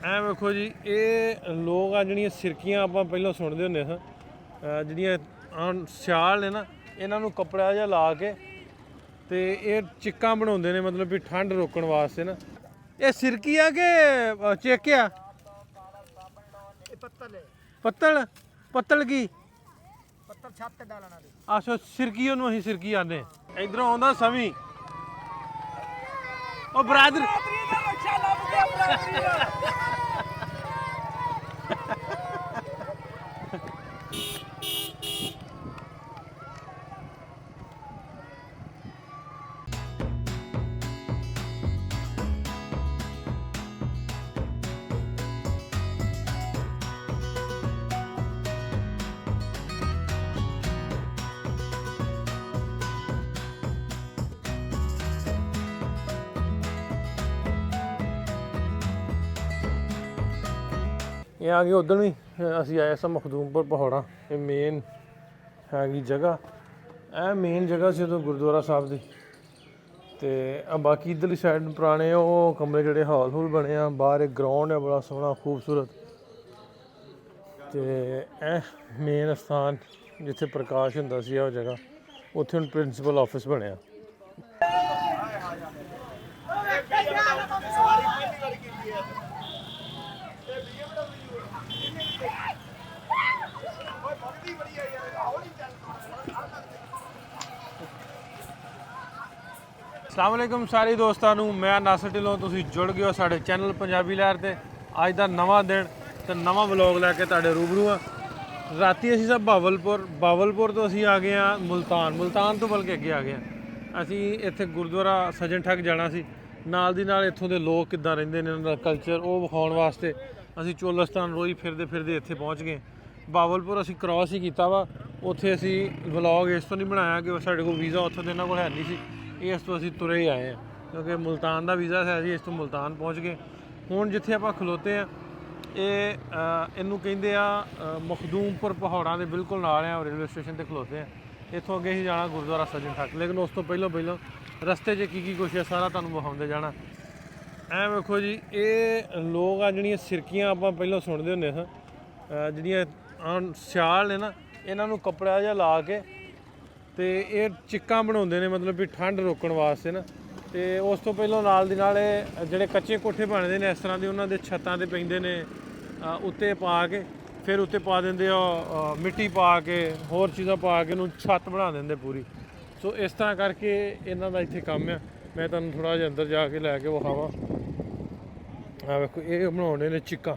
ਐ ਵੇਖੋ ਜੀ, ਇਹ ਲੋਕ ਆ ਜਿਹੜੀਆਂ ਸਿਰਕੀਆਂ ਆਪਾਂ ਪਹਿਲਾਂ ਸੁਣਦੇ ਹੁੰਦੇ ਹਾਂ, ਜਿਹੜੀਆਂ ਸਿਆਲ ਨੇ ਨਾ, ਇਹਨਾਂ ਨੂੰ ਕੱਪੜਾ ਜਿਹਾ ਲਾ ਕੇ ਤੇ ਇਹ ਚਿੱਕਾਂ ਬਣਾਉਂਦੇ ਨੇ, ਮਤਲਬ ਵੀ ਠੰਡ ਰੋਕਣ ਵਾਸਤੇ ਨਾ। ਇਹ ਸਿਰਕੀ ਆ ਕਿ ਚਿੱਕ ਆ? ਪੱਤਲ। ਪੱਤਲ ਕੀ? ਪੱਤਲ ਛੱਤ ਤੇ ਡਾਲਣਾ ਦੇ। ਅੱਛਾ, ਸਿਰਕੀ ਉਹਨੂੰ ਅਸੀਂ ਸਿਰਕੀ ਆਨੇ। ਇਧਰੋਂ ਆਉਂਦਾ ਸਮੀ। ਉਹ ਬਰਾਦਰ ਇਹ ਆ ਗਏ ਉਧਰ ਵੀ। ਅਸੀਂ ਆਏ ਸਾਂ ਮਖਦੂਮਪੁਰ ਪਹਾੜਾਂ। ਇਹ ਮੇਨ ਹੈਗੀ ਜਗ੍ਹਾ, ਇਹ ਮੇਨ ਜਗ੍ਹਾ ਸੀ ਉਦੋਂ ਗੁਰਦੁਆਰਾ ਸਾਹਿਬ ਦੀ। ਤੇ ਬਾਕੀ ਇੱਧਰਲੀ ਸਾਈਡ ਪੁਰਾਣੇ ਉਹ ਕਮਰੇ ਜਿਹੜੇ ਹਾਲ ਹੂਲ ਬਣੇ ਆ। ਬਾਹਰ ਇੱਕ ਗਰਾਊਂਡ ਹੈ ਬੜਾ ਸੋਹਣਾ ਖੂਬਸੂਰਤ। ਤੇ ਇਹ ਮੇਨ ਸਥਾਨ ਜਿੱਥੇ ਪ੍ਰਕਾਸ਼ ਹੁੰਦਾ ਸੀ ਉਹ ਜਗ੍ਹਾ, ਉੱਥੇ ਹੁਣ ਪ੍ਰਿੰਸੀਪਲ ਆਫਿਸ ਬਣਿਆ। अस्सलाम वालेकुम सारे दोस्तों नूं, मैं नासिर ढिल्लों। तुसीं जुड़ गए हो साडे चैनल पंजाबी लहर ते। अज दा नवां दिन ते नवां व्लॉग लैके तुहाडे रूबरू आ। राती असीं सब बावलपुर तो असीं आ गए हाँ मुल्तान तो बल्कि अगे आ गए हाँ। असीं इत्थे गुरुद्वारा सजन ठग जाना सी। नाल दी नाल इत्थों दे लोग किद्दां रहिंदे ने, उन्हां दा कल्चर ओह विखाउण वास्ते असीं चोलस्तान रोई फिरदे इत्थे पहुँच गए। बावलपुर असीं क्रॉस ही कीता वा। उत्थे असीं व्लॉग इस तो नहीं बनाया कि साडे कोल वीज़ा उत्थों दे इन्हां कोल है नहीं सी। इस तो असीं तुरे ही आए हैं क्योंकि मुल्तान का वीज़ा है जी। इस तो मुल्तान पहुँच गए। हुण जिथे आपां खलोते हैं इनू कहिंदे आ मखदूमपुर पहाड़ां दे बिल्कुल नाल आ। रेलवे स्टेशन ते खलोते हैं। इत्थों अगे ही जाना गुरुद्वारा सजन ठग, लेकिन उस तो पहलों रस्ते च की कुछ है सारा तुहानूं विखाउंदे जाना। ऐ वेखो जी, ये लोग आ ਜਿਹੜੀਆਂ सिरकियां आपां ਪਹਿਲਾਂ सुणदे हुंदे हां, ਜਿਹੜੀਆਂ ਸਿਆਲ ਨੇ ਨਾ, ਇਹਨਾਂ ਨੂੰ ਕੱਪੜਾ ਜਿਹਾ ਲਾ ਕੇ ਤੇ ਇਹ ਚਿੱਕਾਂ ਬਣਾਉਂਦੇ ਨੇ, ਮਤਲਬ ਵੀ ਠੰਡ ਰੋਕਣ ਵਾਸਤੇ ਨਾ। ਤੇ ਉਸ ਤੋਂ ਪਹਿਲਾਂ ਨਾਲ ਦੀ ਨਾਲ ਇਹ ਜਿਹੜੇ ਕੱਚੇ ਕੋਠੇ ਬਣਦੇ ਨੇ ਇਸ ਤਰ੍ਹਾਂ ਦੇ, ਉਹਨਾਂ ਦੇ ਛੱਤਾਂ ਤੇ ਪੈਂਦੇ ਨੇ, ਉੱਤੇ ਪਾ ਕੇ ਫਿਰ ਉੱਤੇ ਪਾ ਦਿੰਦੇ ਆ ਮਿੱਟੀ ਪਾ ਕੇ, ਹੋਰ ਚੀਜ਼ਾਂ ਪਾ ਕੇ ਉਹਨੂੰ ਛੱਤ ਬਣਾ ਦਿੰਦੇ ਪੂਰੀ। ਸੋ ਇਸ ਤਰ੍ਹਾਂ ਕਰਕੇ ਇਹਨਾਂ ਦਾ ਇੱਥੇ ਕੰਮ ਆ। ਮੈਂ ਤੁਹਾਨੂੰ ਥੋੜ੍ਹਾ ਜਿਹਾ ਅੰਦਰ ਜਾ ਕੇ ਲੈ ਕੇ ਵਿਖਾਵਾਂ। ਆ ਵੇਖੋ, ਇਹ ਬਣਾਉਂਦੇ ਨੇ ਚਿੱਕਾਂ,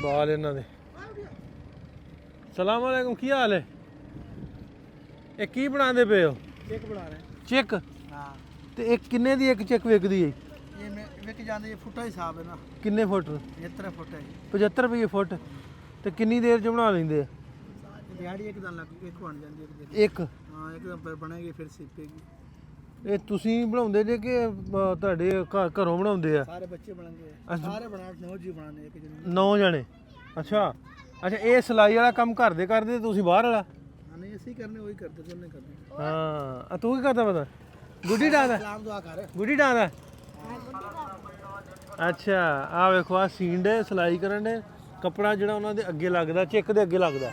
ਬਾਲ ਇਹਨਾਂ ਦੇ। ਸਲਾਮ ਵਾਲੇਕੁਮ, ਕੀ ਹਾਲ ਹੈ? ਇਹ ਕੀ ਬਣਾਉਂਦੇ ਪਏ ਹੋ? ਚੈੱਕ ਬਣਾ ਰਹੇ। ਚਿੱਕ? ਹਾਂ। ਤੇ ਇਹ ਕਿੰਨੇ ਦੀ ਇੱਕ ਚਿੱਕ ਵਿਕਦੀ ਹੈ? ਇਹ ਵਿਕ ਜਾਂਦੀ ਹੈ, ਫੁੱਟਾ ਹਿਸਾਬ ਹੈ ਨਾ। ਕਿੰਨੇ ਫੁੱਟ? 75 ਫੁੱਟ ਹੈ। 75 ਰੁਪਏ ਫੁੱਟ। ਤੇ ਕਿੰਨੀ ਦੇਰ ਚ ਬਣਾ ਲੈਂਦੇ ਆ? ਦਿਹਾੜੀ ਇੱਕ ਦਿਨ ਲੱਗ ਇੱਕ ਬਣ ਜਾਂਦੀ ਹੈ। ਇੱਕ? ਹਾਂ, ਇੱਕ ਦਿਨ ਬਣੇਗੀ ਫਿਰ ਸਿੱਪੇਗੀ। ਇਹ ਤੁਸੀਂ ਬਣਾਉਂਦੇ ਜੇ ਕਿ ਤੁਹਾਡੇ ਘਰੋਂ ਬਣਾਉਂਦੇ ਆ? ਸਾਰੇ ਬੱਚੇ ਬਣਾਉਂਦੇ ਆ, ਸਾਰੇ ਬਣਾ 9 ਜੀ ਬਣਾਉਂਦੇ ਇੱਕ ਦਿਨ। 9 ਜਣੇ? ਅੱਛਾ। ਇਹ ਸਿਲਾਈ ਵਾਲਾ ਕੰਮ ਘਰ ਦੇ ਕਰਦੇ, ਤੁਸੀਂ ਬਾਹਰ ਵਾਲਾ? ਨਹੀਂ, ਅਸੀਂ ਕਰਨੇ ਉਹੀ ਕਰਦੇ, ਦੋਨੇ ਕਰਦੇ। ਹਾਂ। ਤੂੰ ਕੀ ਕਰਦਾ ਪਤਾ? ਗੁੱਡੀ ਡਾਂਦਾ? ਸਲਾਮ ਦੁਆ ਕਰ। ਗੁੱਡੀ ਡਾਂਦਾ? ਅੱਛਾ। ਆ ਵੇਖੋ, ਆ ਸੀਂਡੇ ਸਿਲਾਈ ਕਰਨ ਦੇ। ਕੱਪੜਾ ਜਿਹੜਾ ਉਹਨਾਂ ਦੇ ਅੱਗੇ ਲੱਗਦਾ, ਚਿੱਕ ਦੇ ਅੱਗੇ ਲੱਗਦਾ।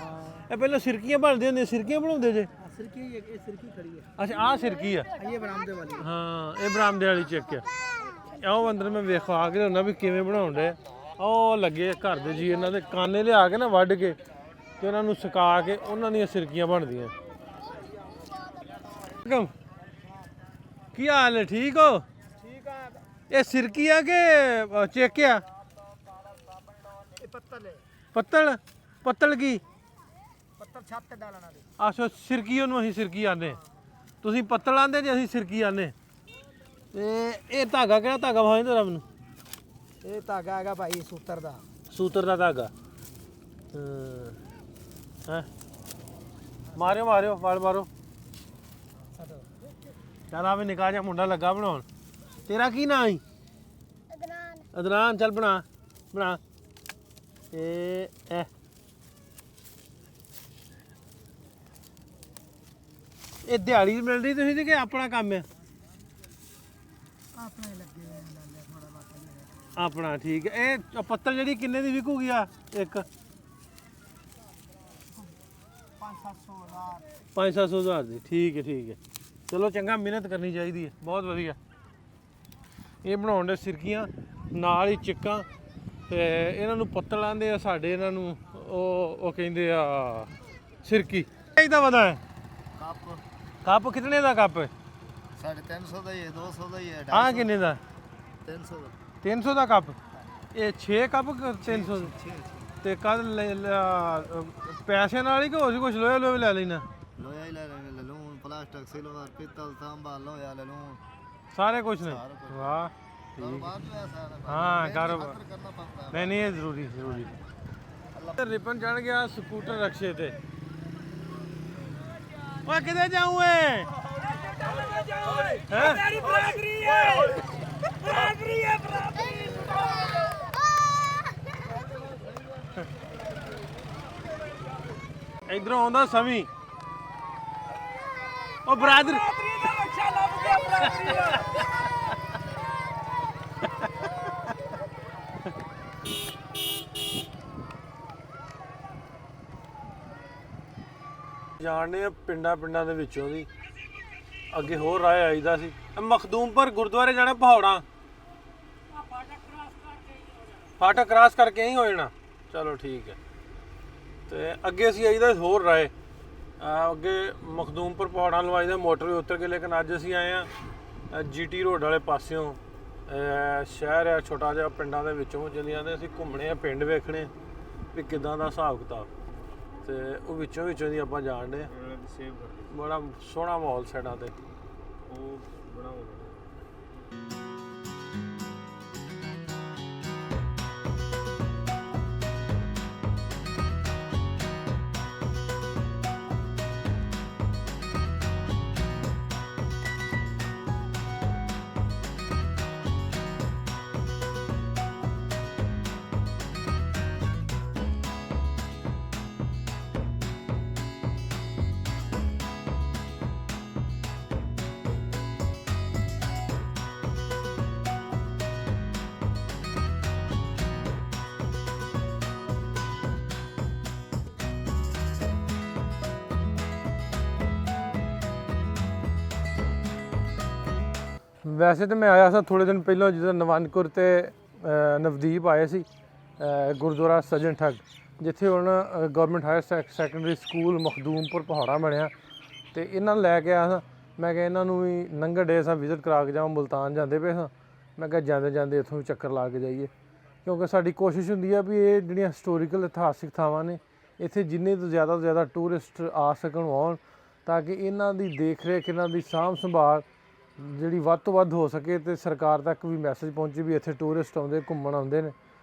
ਇਹ ਪਹਿਲਾਂ ਸਿਰਕੀਆਂ ਬਣਦੇ ਹੁੰਦੇ, ਸਿਰਕੀਆਂ ਬਣਾਉਂਦੇ ਜੇ? ਸਿਰਕੀ, ਇਹ ਸਿਰਕੀ ਖੜੀ ਹੈ। ਅੱਛਾ, ਆਹ ਸਿਰਕੀ ਆ? ਇਹ ਬਰਾਮਦੇ ਵਾਲੀ। ਹਾਂ, ਇਹ ਬਰਾਮਦੇ ਵਾਲੀ ਚਿੱਕ ਆ। ਉਹ ਅੰਦਰ ਮੈਂ ਵੇਖਾ ਕੇ ਲਿਆਉਣਾ ਵੀ ਕਿਵੇਂ ਬਣਾਉਂਦੇ। ਉਹ ਲੱਗੇ ਘਰ ਦੇ ਜੀ, ਇਹਨਾਂ ਦੇ ਕਾਨੇ ਲਿਆ ਕੇ ਨਾ ਵੱਢ ਕੇ ਤੇ ਉਹਨਾਂ ਨੂੰ ਸੁਕਾ ਕੇ ਉਹਨਾਂ ਦੀਆਂ ਸਿਰਕੀਆਂ ਬਣਦੀਆਂ। ਕੀ ਹਾਲ ਹੈ? ਠੀਕ ਹੋ? ਠੀਕ ਆ। ਇਹ ਸਿਰਕੀ ਆ ਕਿ ਚਿੱਕ ਆ? ਇਹ ਪੱਤਲ ਹੈ। ਪੱਤਲ? ਪੱਤਲ ਕੀ? ਪੱਤਲ ਛੱਤ ਤੇ ਡਾਲਣਾ ਦੇ। ਅੱਛਾ, ਸਿਰਕੀ ਉਹਨੂੰ ਅਸੀਂ ਸਿਰਕੀ ਆਨੇ। ਤੁਸੀਂ ਪੱਤਲ ਆਂਦੇ ਜੀ, ਅਸੀਂ ਸਿਰਕੀ ਆਨੇ। ਤੇ ਇਹ ਧਾਗਾ ਕਿਹੜਾ ਧਾਗਾ ਵਿਖਾਉਂਦੇ ਜਰਾ ਮੈਨੂੰ? ਇਹ ਧਾਗਾ ਹੈਗਾ ਭਾਈ ਸੂਤਰ ਦਾ। ਸੂਤਰ ਦਾ ਧਾਗਾ? ਹਾਂ। ਮਾਰਿਓ ਵੜ ਮਾਰੋ। ਚੱਲ ਆ ਵੀ ਨਿੱਕਾ ਜਿਹਾ ਮੁੰਡਾ ਲੱਗਾ ਬਣਾਉਣ। ਤੇਰਾ ਕੀ ਨਾਂ ਹੈ? ਅਦਨਾਨ। ਚੱਲ ਬਣਾ। ਇਹ ਦਿਹਾੜੀ ਮਿਲ ਰਹੀ ਤੁਸੀਂ ਕਿ ਆਪਣਾ ਕੰਮ ਹੈ? ਆਪਣੇ ਲੱਗੇ ਹੋਏ ਨੇ, ਥੋੜਾ ਬਾਤ ਆਪਣਾ ਠੀਕ ਹੈ। ਇਹ ਪੱਤਲ ਜਿਹੜੀ ਕਿੰਨੇ ਦੀ ਵਿਕੂਗੀ ਆ ਇੱਕ? 5-700 ਹਜ਼ਾਰ ਦੀ। ਠੀਕ ਹੈ ਠੀਕ ਹੈ, ਚਲੋ ਚੰਗਾ, ਮਿਹਨਤ ਕਰਨੀ ਚਾਹੀਦੀ ਹੈ, ਬਹੁਤ ਵਧੀਆ। ਇਹ ਬਣਾਉਣ ਦੇ ਸਿਰਕੀਆਂ ਨਾਲ ਹੀ ਚਿੱਕਾਂ, ਤੇ ਇਹਨਾਂ ਨੂੰ ਪੱਤਲ ਆਂਦੇ ਆ, ਸਾਡੇ ਇਹਨਾਂ ਨੂੰ ਉਹ ਕਹਿੰਦੇ ਆ ਸਿਰਕੀ। ਇਹਦਾ ਪਤਾ ਹੈ ਕੱਪ ਕਿਤਨੇ ਦਾ ਕੱਪ ਹੈ? 350 ਦਾ ਹੀ ਹੈ, 200 ਦਾ ਹੀ ਹੈ। ਆਹ ਕਿੰਨੇ ਦਾ? 300 ਦਾ। 300 ਦਾ ਕੱਪ। ਇਹ 6 ਕੱਪ 300 ਤੇ ਕੱਲ ਪੈਸੇ ਨਾਲ ਹੀ ਕਿ ਹੋਰ ਕੁਝ ਲੋਹੇ ਲੋਹੇ ਲੈ ਲੈਣਾ? ਲੋਹਾ ਹੀ ਲੈ ਲੈਣੇ, ਲਲੂਣ, ਪਲਾਸਟਿਕ, ਸਿਲਵਰ, ਪਿੱਤਲ, ਤਾਂਬਾ, ਲੋਹਾ, ਲਲੂਣ, ਸਾਰੇ ਕੁਝ ਨੇ। ਵਾਹ ਕਾਰੋਬਾਰ ਵੀ ਐਸਾ ਹੈ। ਹਾਂ ਕਾਰੋਬਾਰ ਕਰਨਾ ਪੜਦਾ ਹੈ। ਨਹੀਂ ਨਹੀਂ, ਇਹ ਜ਼ਰੂਰੀ ਜ਼ਰੂਰੀ। ਰਿਪਨ ਚੜ ਗਿਆ ਸਕੂਟਰ ਰਕਸ਼ੇ ਤੇ। ਓਏ ਕਿੱਥੇ ਜਾਊਂ ਏ? मेरी बराबरी है, बराबरी है, बराबरी। इधरों आਉਂਦਾ ਸਮੀ। ਉਹ ਬਰਾਦਰ बराबरी का बच्चा लब गया, बराबरी है। ਜਾਣਦੇ ਆ ਪਿੰਡਾਂ ਪਿੰਡਾਂ ਦੇ ਵਿੱਚੋਂ ਦੀ ਅੱਗੇ ਹੋਰ ਰਾਹ ਆਈਦਾ ਸੀ। ਮਖਦੂਮਪੁਰ ਗੁਰਦੁਆਰੇ ਜਾਣਾ ਪਹਾੜਾਂ, ਫਾਟਕ ਕ੍ਰਾਸ ਕਰਕੇ ਹੀ ਹੋ ਜਾਣਾ। ਚਲੋ ਠੀਕ ਹੈ, ਤੇ ਅੱਗੇ ਅਸੀਂ ਆਈਦਾ ਹੋਰ ਰਾਹ ਅੱਗੇ ਮਖਦੂਮਪੁਰ ਪਹਾੜਾਂ ਲਵਾਈਦਾ ਮੋਟਰਵੇ ਉੱਤਰ ਕੇ। ਲੇਕਿਨ ਅੱਜ ਅਸੀਂ ਆਏ ਆ GT ਰੋਡ ਵਾਲੇ ਪਾਸਿਓਂ। ਸ਼ਹਿਰ ਆ ਛੋਟਾ ਜਿਹਾ, ਪਿੰਡਾਂ ਦੇ ਵਿੱਚੋਂ ਚਲੀ ਜਾਂਦੇ। ਅਸੀਂ ਘੁੰਮਣੇ ਆ, ਪਿੰਡ ਵੇਖਣੇ ਵੀ ਕਿੱਦਾਂ ਦਾ ਹਿਸਾਬ ਕਿਤਾਬ, ਤੇ ਉਹ ਵਿੱਚੋਂ ਵਿੱਚੋਂ ਦੀ ਆਪਾਂ ਜਾਣਦੇ ਆ। ਬੜਾ ਸੋਹਣਾ ਮਾਹੌਲ ਸਾਈਡਾਂ ਤੇ। ਉਹ ਬੜਾ ਵੈਸੇ ਤਾਂ ਮੈਂ ਆਇਆ ਸੀ ਥੋੜ੍ਹੇ ਦਿਨ ਪਹਿਲਾਂ, ਜਦੋਂ ਨਵਾਨਕੁਰ ਤੇ ਨਵਦੀਪ ਆਏ ਸੀ ਗੁਰਦੁਆਰਾ ਸੱਜਣ ਠੱਗ, ਜਿੱਥੇ ਹੁਣ ਗਵਰਨਮੈਂਟ ਹਾਇਰ ਸੈਕੰਡਰੀ ਸਕੂਲ ਮਖਦੂਮਪੁਰ ਪਹਾੜਾ ਬਣਿਆ। ਤੇ ਇਹਨਾਂ ਨੂੰ ਲੈ ਕੇ ਆਇਆ ਸਾਂ। ਮੈਂ ਕਿਹਾ ਇਹਨਾਂ ਨੂੰ ਵੀ ਨੰਗਰ ਡੇ ਸਾਂ ਵਿਜ਼ਿਟ ਕਰਾ ਕੇ ਜਾਵਾਂ। ਮੁਲਤਾਨ ਜਾਂਦੇ ਪਏ ਸਾਂ, ਮੈਂ ਕਿਹਾ ਜਾਂਦੇ ਜਾਂਦੇ ਇੱਥੋਂ ਵੀ ਚੱਕਰ ਲਾ ਕੇ ਜਾਈਏ, ਕਿਉਂਕਿ ਸਾਡੀ ਕੋਸ਼ਿਸ਼ ਹੁੰਦੀ ਆ ਵੀ ਇਹ ਜਿਹੜੀਆਂ ਹਿਸਟੋਰੀਕਲ ਇਤਿਹਾਸਿਕ ਥਾਵਾਂ ਨੇ, ਇੱਥੇ ਜਿੰਨੇ ਤੋਂ ਜ਼ਿਆਦਾ ਟੂਰਿਸਟ ਆ ਸਕਣ, ਆਉਣ, ਤਾਂ ਕਿ ਇਹਨਾਂ ਦੀ ਦੇਖ ਰੇਖ, ਇਹਨਾਂ ਦੀ ਸਾਂਭ ਸੰਭਾਲ ਜਿਹੜੀ ਵੱਧ ਤੋਂ ਵੱਧ ਹੋ ਸਕੇ, ਤੇ ਸਰਕਾਰ ਤੱਕ ਵੀ ਮੈਸੇਜ ਪਹੁੰਚੇ ਵੀ ਇੱਥੇ ਟੂਰਿਸਟ ਆਉਂਦੇ, ਘੁੰਮਣ ਆਉਂਦੇ ਨੇ,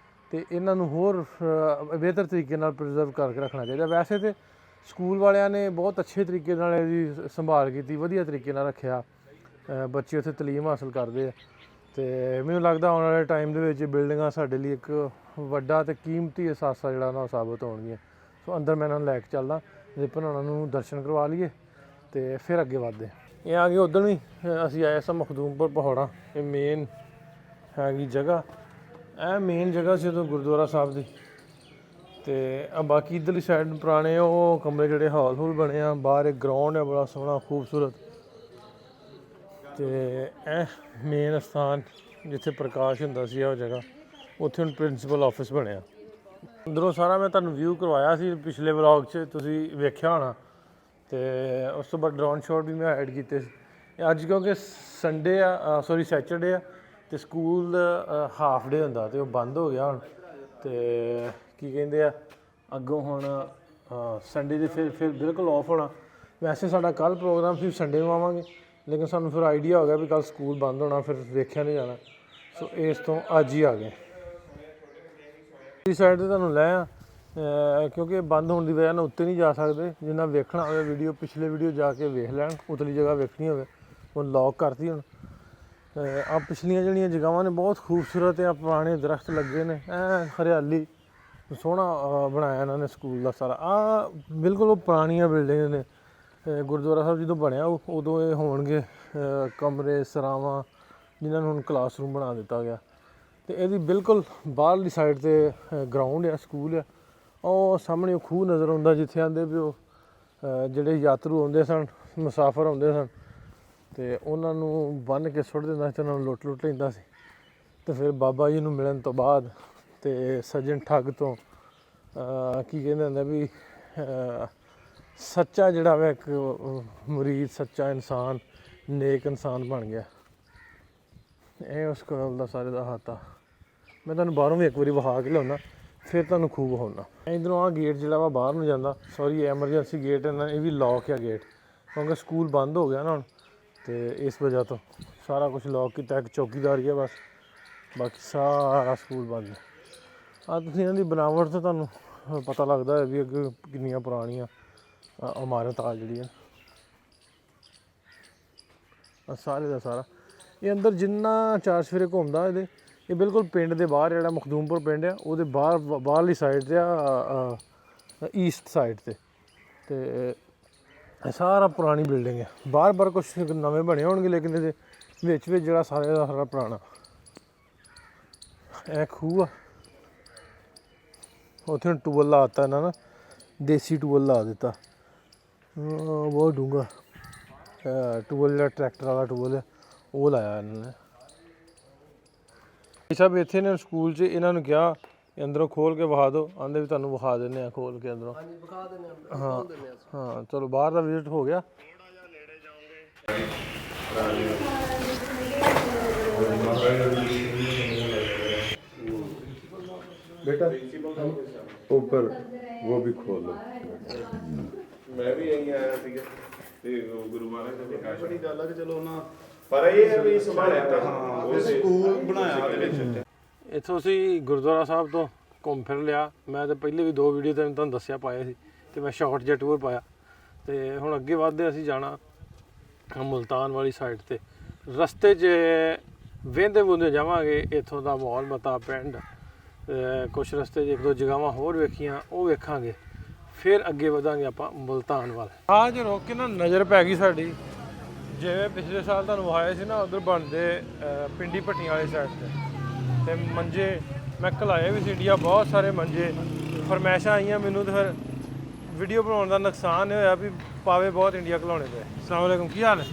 ਤੇ ਇਹਨਾਂ ਨੂੰ ਹੋਰ ਬਿਹਤਰ ਤਰੀਕੇ ਨਾਲ ਪ੍ਰੀਜ਼ਰਵ ਕਰਕੇ ਰੱਖਣਾ ਚਾਹੀਦਾ। ਵੈਸੇ ਤਾਂ ਸਕੂਲ ਵਾਲਿਆਂ ਨੇ ਬਹੁਤ ਅੱਛੇ ਤਰੀਕੇ ਨਾਲ ਇਹਦੀ ਸੰਭਾਲ ਕੀਤੀ, ਵਧੀਆ ਤਰੀਕੇ ਨਾਲ ਰੱਖਿਆ। ਬੱਚੇ ਉੱਥੇ ਤਾਲੀਮ ਹਾਸਲ ਕਰਦੇ ਆ, ਤੇ ਮੈਨੂੰ ਲੱਗਦਾ ਆਉਣ ਵਾਲੇ ਟਾਈਮ ਦੇ ਵਿੱਚ ਬਿਲਡਿੰਗਾਂ ਸਾਡੇ ਲਈ ਇੱਕ ਵੱਡਾ ਤੇ ਕੀਮਤੀ ਅਸਾਸਾ ਜਿਹੜਾ ਨਾ ਸਾਬਤ ਹੋਣਗੀਆਂ। ਸੋ ਅੰਦਰ ਮੈਂ ਇਹਨਾਂ ਨੂੰ ਲੈ ਕੇ ਚੱਲਦਾ, ਰਿਪਨ ਉਹਨਾਂ ਨੂੰ ਦਰਸ਼ਨ ਕਰਵਾ ਲਈਏ ਤੇ ਫਿਰ ਅੱਗੇ ਵੱਧਦੇ। ਇਹ ਆ ਗਏ ਉੱਧਰ ਵੀ ਅਸੀਂ ਆਏ ਸਾਂ ਮਖਦੂਮਪੁਰ ਪਹਾੜਾਂ। ਇਹ ਮੇਨ ਹੈਗੀ ਜਗ੍ਹਾ, ਇਹ ਮੇਨ ਜਗ੍ਹਾ ਸੀ ਉਦੋਂ ਗੁਰਦੁਆਰਾ ਸਾਹਿਬ ਦੀ। ਤੇ ਬਾਕੀ ਇੱਧਰਲੀ ਸਾਈਡ ਪੁਰਾਣੇ ਉਹ ਕਮਰੇ ਜਿਹੜੇ ਹਾਲ ਹੂਲ ਬਣੇ ਆ। ਬਾਹਰ ਇੱਕ ਗਰਾਊਂਡ ਹੈ ਬੜਾ ਸੋਹਣਾ ਖੂਬਸੂਰਤ, ਤੇ ਇਹ ਮੇਨ ਸਥਾਨ ਜਿੱਥੇ ਪ੍ਰਕਾਸ਼ ਹੁੰਦਾ ਸੀ ਉਹ ਜਗ੍ਹਾ, ਉੱਥੇ ਹੁਣ ਪ੍ਰਿੰਸੀਪਲ ਆਫਿਸ ਬਣਿਆ। ਅੰਦਰੋਂ ਸਾਰਾ ਮੈਂ ਤੁਹਾਨੂੰ ਵਿਊ ਕਰਵਾਇਆ ਸੀ ਪਿਛਲੇ ਵਲੌਗ 'ਚ, ਤੁਸੀਂ ਵੇਖਿਆ ਹੋਣਾ। ਤੇ ਉਸ ਤੋਂ ਬਾਅਦ ਡਰੋਨ ਸ਼ਾਟ ਵੀ ਮੈਂ ਐਡ ਕੀਤੇ ਸੀ। ਅੱਜ ਕਿਉਂਕਿ ਸੰਡੇ ਆ, ਸੈਚਰਡੇ ਆ, ਤੇ ਸਕੂਲ ਹਾਫ ਡੇ ਹੁੰਦਾ ਤੇ ਉਹ ਬੰਦ ਹੋ ਗਿਆ ਹੁਣ। ਤੇ ਕੀ ਕਹਿੰਦੇ ਆ, ਅੱਗੋਂ ਹੁਣ ਸੰਡੇ ਦੇ ਫਿਰ ਬਿਲਕੁਲ ਆਫ ਹੋਣਾ। ਵੈਸੇ ਸਾਡਾ ਕੱਲ੍ਹ ਪ੍ਰੋਗਰਾਮ ਸੀ ਸੰਡੇ ਨੂੰ ਆਵਾਂਗੇ, ਲੇਕਿਨ ਸਾਨੂੰ ਫਿਰ ਆਈਡੀਆ ਹੋ ਗਿਆ ਵੀ ਕੱਲ੍ਹ ਸਕੂਲ ਬੰਦ ਹੋਣਾ, ਫਿਰ ਵੇਖਿਆ ਨਹੀਂ ਜਾਣਾ। ਸੋ ਇਸ ਤੋਂ ਅੱਜ ਹੀ ਆ ਗਏ। ਇਸ ਸਾਈਡ 'ਤੇ ਤੁਹਾਨੂੰ ਲੈ ਆ, ਕਿਉਂਕਿ ਬੰਦ ਹੋਣ ਦੀ ਵਜ੍ਹਾ ਨਾਲ ਉੱਤੇ ਨਹੀਂ ਜਾ ਸਕਦੇ। ਜਿੰਨਾ ਵੇਖਣਾ ਹੋਵੇ ਵੀਡੀਓ, ਪਿਛਲੇ ਵੀਡੀਓ ਜਾ ਕੇ ਵੇਖ ਲੈਣ। ਉਤਲੀ ਜਗ੍ਹਾ ਵੇਖਣੀ ਹੋਵੇ ਉਹ ਲੌਕ ਕਰਤੀ ਹੁਣ। ਆ ਪਿਛਲੀਆਂ ਜਿਹੜੀਆਂ ਜਗ੍ਹਾਵਾਂ ਨੇ ਬਹੁਤ ਖੂਬਸੂਰਤ ਆ, ਪੁਰਾਣੇ ਦਰਖਤ ਲੱਗੇ ਨੇ, ਹਰਿਆਲੀ, ਸੋਹਣਾ ਬਣਾਇਆ ਇਹਨਾਂ ਨੇ ਸਕੂਲ ਦਾ ਸਾਰਾ। ਆ ਬਿਲਕੁਲ ਉਹ ਪੁਰਾਣੀਆਂ ਬਿਲਡਿੰਗ ਨੇ। ਗੁਰਦੁਆਰਾ ਸਾਹਿਬ ਜਦੋਂ ਬਣਿਆ ਉਦੋਂ ਇਹ ਹੋਣਗੇ ਕਮਰੇ, ਸਰਾਵਾਂ, ਜਿਨ੍ਹਾਂ ਨੂੰ ਹੁਣ ਕਲਾਸਰੂਮ ਬਣਾ ਦਿੱਤਾ ਗਿਆ। ਤੇ ਇਹਦੀ ਬਿਲਕੁਲ ਬਾਹਰਲੀ ਸਾਈਡ ਤੇ ਗਰਾਊਂਡ ਆ, ਸਕੂਲ ਆ। ਉਹ ਸਾਹਮਣੇ ਉਹ ਖੂਹ ਨਜ਼ਰ ਆਉਂਦਾ ਜਿੱਥੇ ਆਂਦੇ ਵੀ ਉਹ ਜਿਹੜੇ ਯਾਤਰੂ ਆਉਂਦੇ ਸਨ, ਮੁਸਾਫਰ ਆਉਂਦੇ ਸਨ, ਤੇ ਉਹਨਾਂ ਨੂੰ ਬੰਨ੍ਹ ਕੇ ਸੁੱਟ ਦਿੰਦਾ ਸੀ ਤੇ ਉਹਨਾਂ ਨੂੰ ਲੁੱਟ ਲੈਂਦਾ ਸੀ। ਤੇ ਫਿਰ ਬਾਬਾ ਜੀ ਨੂੰ ਮਿਲਣ ਤੋਂ ਬਾਅਦ ਤੇ ਸੱਜਣ ਠੱਗ ਤੋਂ ਕੀ ਕਹਿੰਦੇ ਹੁੰਦੇ ਵੀ ਸੱਚਾ ਜਿਹੜਾ ਵਾ ਇੱਕ ਮੁਰੀਦ, ਸੱਚਾ ਇਨਸਾਨ, ਨੇਕ ਇਨਸਾਨ ਬਣ ਗਿਆ। ਇਹ ਉਸ ਕੋਲ ਦਾ ਸਾਰੇ ਦਾ ਹੱਥ ਆ। ਮੈਂ ਤੁਹਾਨੂੰ ਬਾਹਰੋਂ ਵੀ ਇੱਕ ਵਾਰੀ ਵਿਖਾ ਕੇ ਲਿਆਉਣਾ, ਫਿਰ ਤੁਹਾਨੂੰ ਖੂਬ ਵਿਖਾਉਣਾ। ਇੱਧਰੋਂ ਆਹ ਗੇਟ ਜਿਹੜਾ ਵਾ ਬਾਹਰ ਨੂੰ ਜਾਂਦਾ, ਸੌਰੀ ਐਮਰਜੈਂਸੀ ਗੇਟ ਇਹਨਾਂ ਇਹ ਵੀ ਲੌਕ ਆ ਗੇਟ, ਕਿਉਂਕਿ ਸਕੂਲ ਬੰਦ ਹੋ ਗਿਆ ਨਾ ਹੁਣ, ਤੇ ਇਸ ਵਜ੍ਹਾ ਤੋਂ ਸਾਰਾ ਕੁਝ ਲੌਕ ਕੀਤਾ। ਇੱਕ ਚੌਕੀਦਾਰ ਹੀ ਆ ਬਸ, ਬਾਕੀ ਸਾਰਾ ਸਕੂਲ ਬੰਦ ਹੈ। ਆ ਤੁਸੀਂ ਇਹਨਾਂ ਦੀ ਬਣਾਵਟ ਤੋਂ ਤੁਹਾਨੂੰ ਪਤਾ ਲੱਗਦਾ ਹੈ ਵੀ ਅੱਗੇ ਕਿੰਨੀਆਂ ਪੁਰਾਣੀਆਂ ਇਮਾਰਤ ਆ ਜਿਹੜੀਆਂ ਸਾਰੇ ਦਾ ਸਾਰਾ। ਇਹ ਅੰਦਰ ਜਿੰਨਾ ਚਾਰ ਸਫੇਰੇ ਘੁੰਮਦਾ ਇਹਦੇ, ਇਹ ਬਿਲਕੁਲ ਪਿੰਡ ਦੇ ਬਾਹਰ ਜਿਹੜਾ ਮਖਦੂਮਪੁਰ ਪਿੰਡ ਆ ਉਹਦੇ ਬਾਹਰਲੀ ਸਾਈਡ 'ਤੇ ਆ, ਈਸਟ ਸਾਈਡ 'ਤੇ। ਤੇ ਇਹ ਸਾਰਾ ਪੁਰਾਣੀ ਬਿਲਡਿੰਗ ਹੈ। ਬਾਹਰ ਕੁਛ ਨਵੇਂ ਬਣੇ ਹੋਣਗੇ, ਲੇਕਿਨ ਇਹਦੇ ਵਿੱਚ ਜਿਹੜਾ ਸਾਰੇ ਦਾ ਸਾਰਾ ਪੁਰਾਣਾ। ਇਹ ਖੂਹ ਆ, ਉੱਥੇ ਟੂਬਲ ਲਾ ਦਿੱਤਾ ਇਹਨਾਂ ਨੇ, ਦੇਸੀ ਟੂਬਲ ਲਾ ਦਿੱਤਾ, ਬਹੁਤ ਡੂੰਘਾ ਟੂਬਲ, ਜਿਹੜਾ ਟਰੈਕਟਰ ਵਾਲਾ ਟੂਬਲ ਹੈ ਉਹ ਲਾਇਆ ਇਹਨਾਂ ਨੇ। ਇਹ ਸਭ ਇੱਥੇ ਨੇ ਸਕੂਲ 'ਚ। ਇਹਨਾਂ ਨੂੰ ਕਿਹਾ ਅੰਦਰੋਂ ਖੋਲ ਕੇ ਵਿਖਾ ਦਿਓ, ਆਂਦੇ ਵੀ ਤੁਹਾਨੂੰ ਵਿਖਾ ਦਿੰਦੇ ਆ ਖੋਲ ਕੇ ਅੰਦਰੋਂ। ਹਾਂ ਹਾਂ, ਚਲੋ ਬਾਹਰ ਦਾ ਵਿਜ਼ਿਟ ਹੋ ਗਿਆ। बेटा ऊपर वो भी खोलो। मैं भी यही आया ठीक है ते गुरु महाराज ने प्रकाश ਬੜੀ ਗੱਲ ਆ ਕਿ ਚਲੋ ਨਾ पर ये है भी संभाले था ਉਹ ਸਕੂਲ ਬਣਾਇਆ ਉਹਦੇ ਵਿੱਚ। ਇੱਥੋਂ ਅਸੀਂ ਗੁਰਦੁਆਰਾ ਸਾਹਿਬ ਤੋਂ ਘੁੰਮ ਫਿਰ ਲਿਆ। ਮੈਂ ਤਾਂ ਪਹਿਲੇ ਵੀ 2 ਵੀਡੀਓ ਤੁਹਾਨੂੰ ਦੱਸਿਆ ਪਾਇਆ ਸੀ, ਤੇ ਮੈਂ ਸ਼ਾਰਟ ਜਿਹਾ ਟੂਰ ਪਾਇਆ। ਤੇ ਹੁਣ ਅੱਗੇ ਵੱਧਦੇ ਅਸੀਂ ਜਾਣਾ ਮੁਲਤਾਨ ਵਾਲੀ ਸਾਈਡ 'ਤੇ। ਰਸਤੇ 'ਚ ਵਹਿੰਦੇ ਵੁੰਦੇ ਜਾਵਾਂਗੇ ਇੱਥੋਂ ਦਾ ਮਾਹੌਲ ਮਤਾ ਪਿੰਡ, ਕੁਛ ਰਸਤੇ 'ਚ 1-2 ਜਗ੍ਹਾਵਾਂ ਹੋਰ ਵੇਖੀਆਂ, ਉਹ ਵੇਖਾਂਗੇ। ਫਿਰ ਅੱਗੇ ਵਧਾਂਗੇ ਆਪਾਂ ਮੁਲਤਾਨ ਵੱਲ। ਆਹ ਜੇ ਰੋਕ ਕੇ ਨਾ ਨਜ਼ਰ ਪੈ ਗਈ ਸਾਡੀ, ਜਿਵੇਂ ਪਿਛਲੇ ਸਾਲ ਤੁਹਾਨੂੰ ਵਿਖਾਇਆ ਸੀ ਨਾ, ਉੱਧਰ ਬਣਦੇ ਪਿੰਡੀ ਭੱਟੀਆਂ ਵਾਲੀ ਸਾਈਡ 'ਤੇ ਮੰਜੇ ਮੈਂ ਘਲਾਏ ਵੀ ਸੀ ਇੰਡੀਆ, ਬਹੁਤ ਸਾਰੇ ਮੰਜੇ। ਫਰਮੈਸ਼ਾਂ ਆਈਆਂ ਮੈਨੂੰ, ਤੇ ਫਿਰ ਵੀਡੀਓ ਬਣਾਉਣ ਦਾ ਨੁਕਸਾਨ ਇਹ ਹੋਇਆ ਵੀ ਪਾਵੇ ਬਹੁਤ ਇੰਡੀਆ ਘਲਾਉਣੇ ਪਏ। ਅਸਲਾਮ ਵਾਲੇਕੁਮ, ਕੀ ਹਾਲ ਹੈ?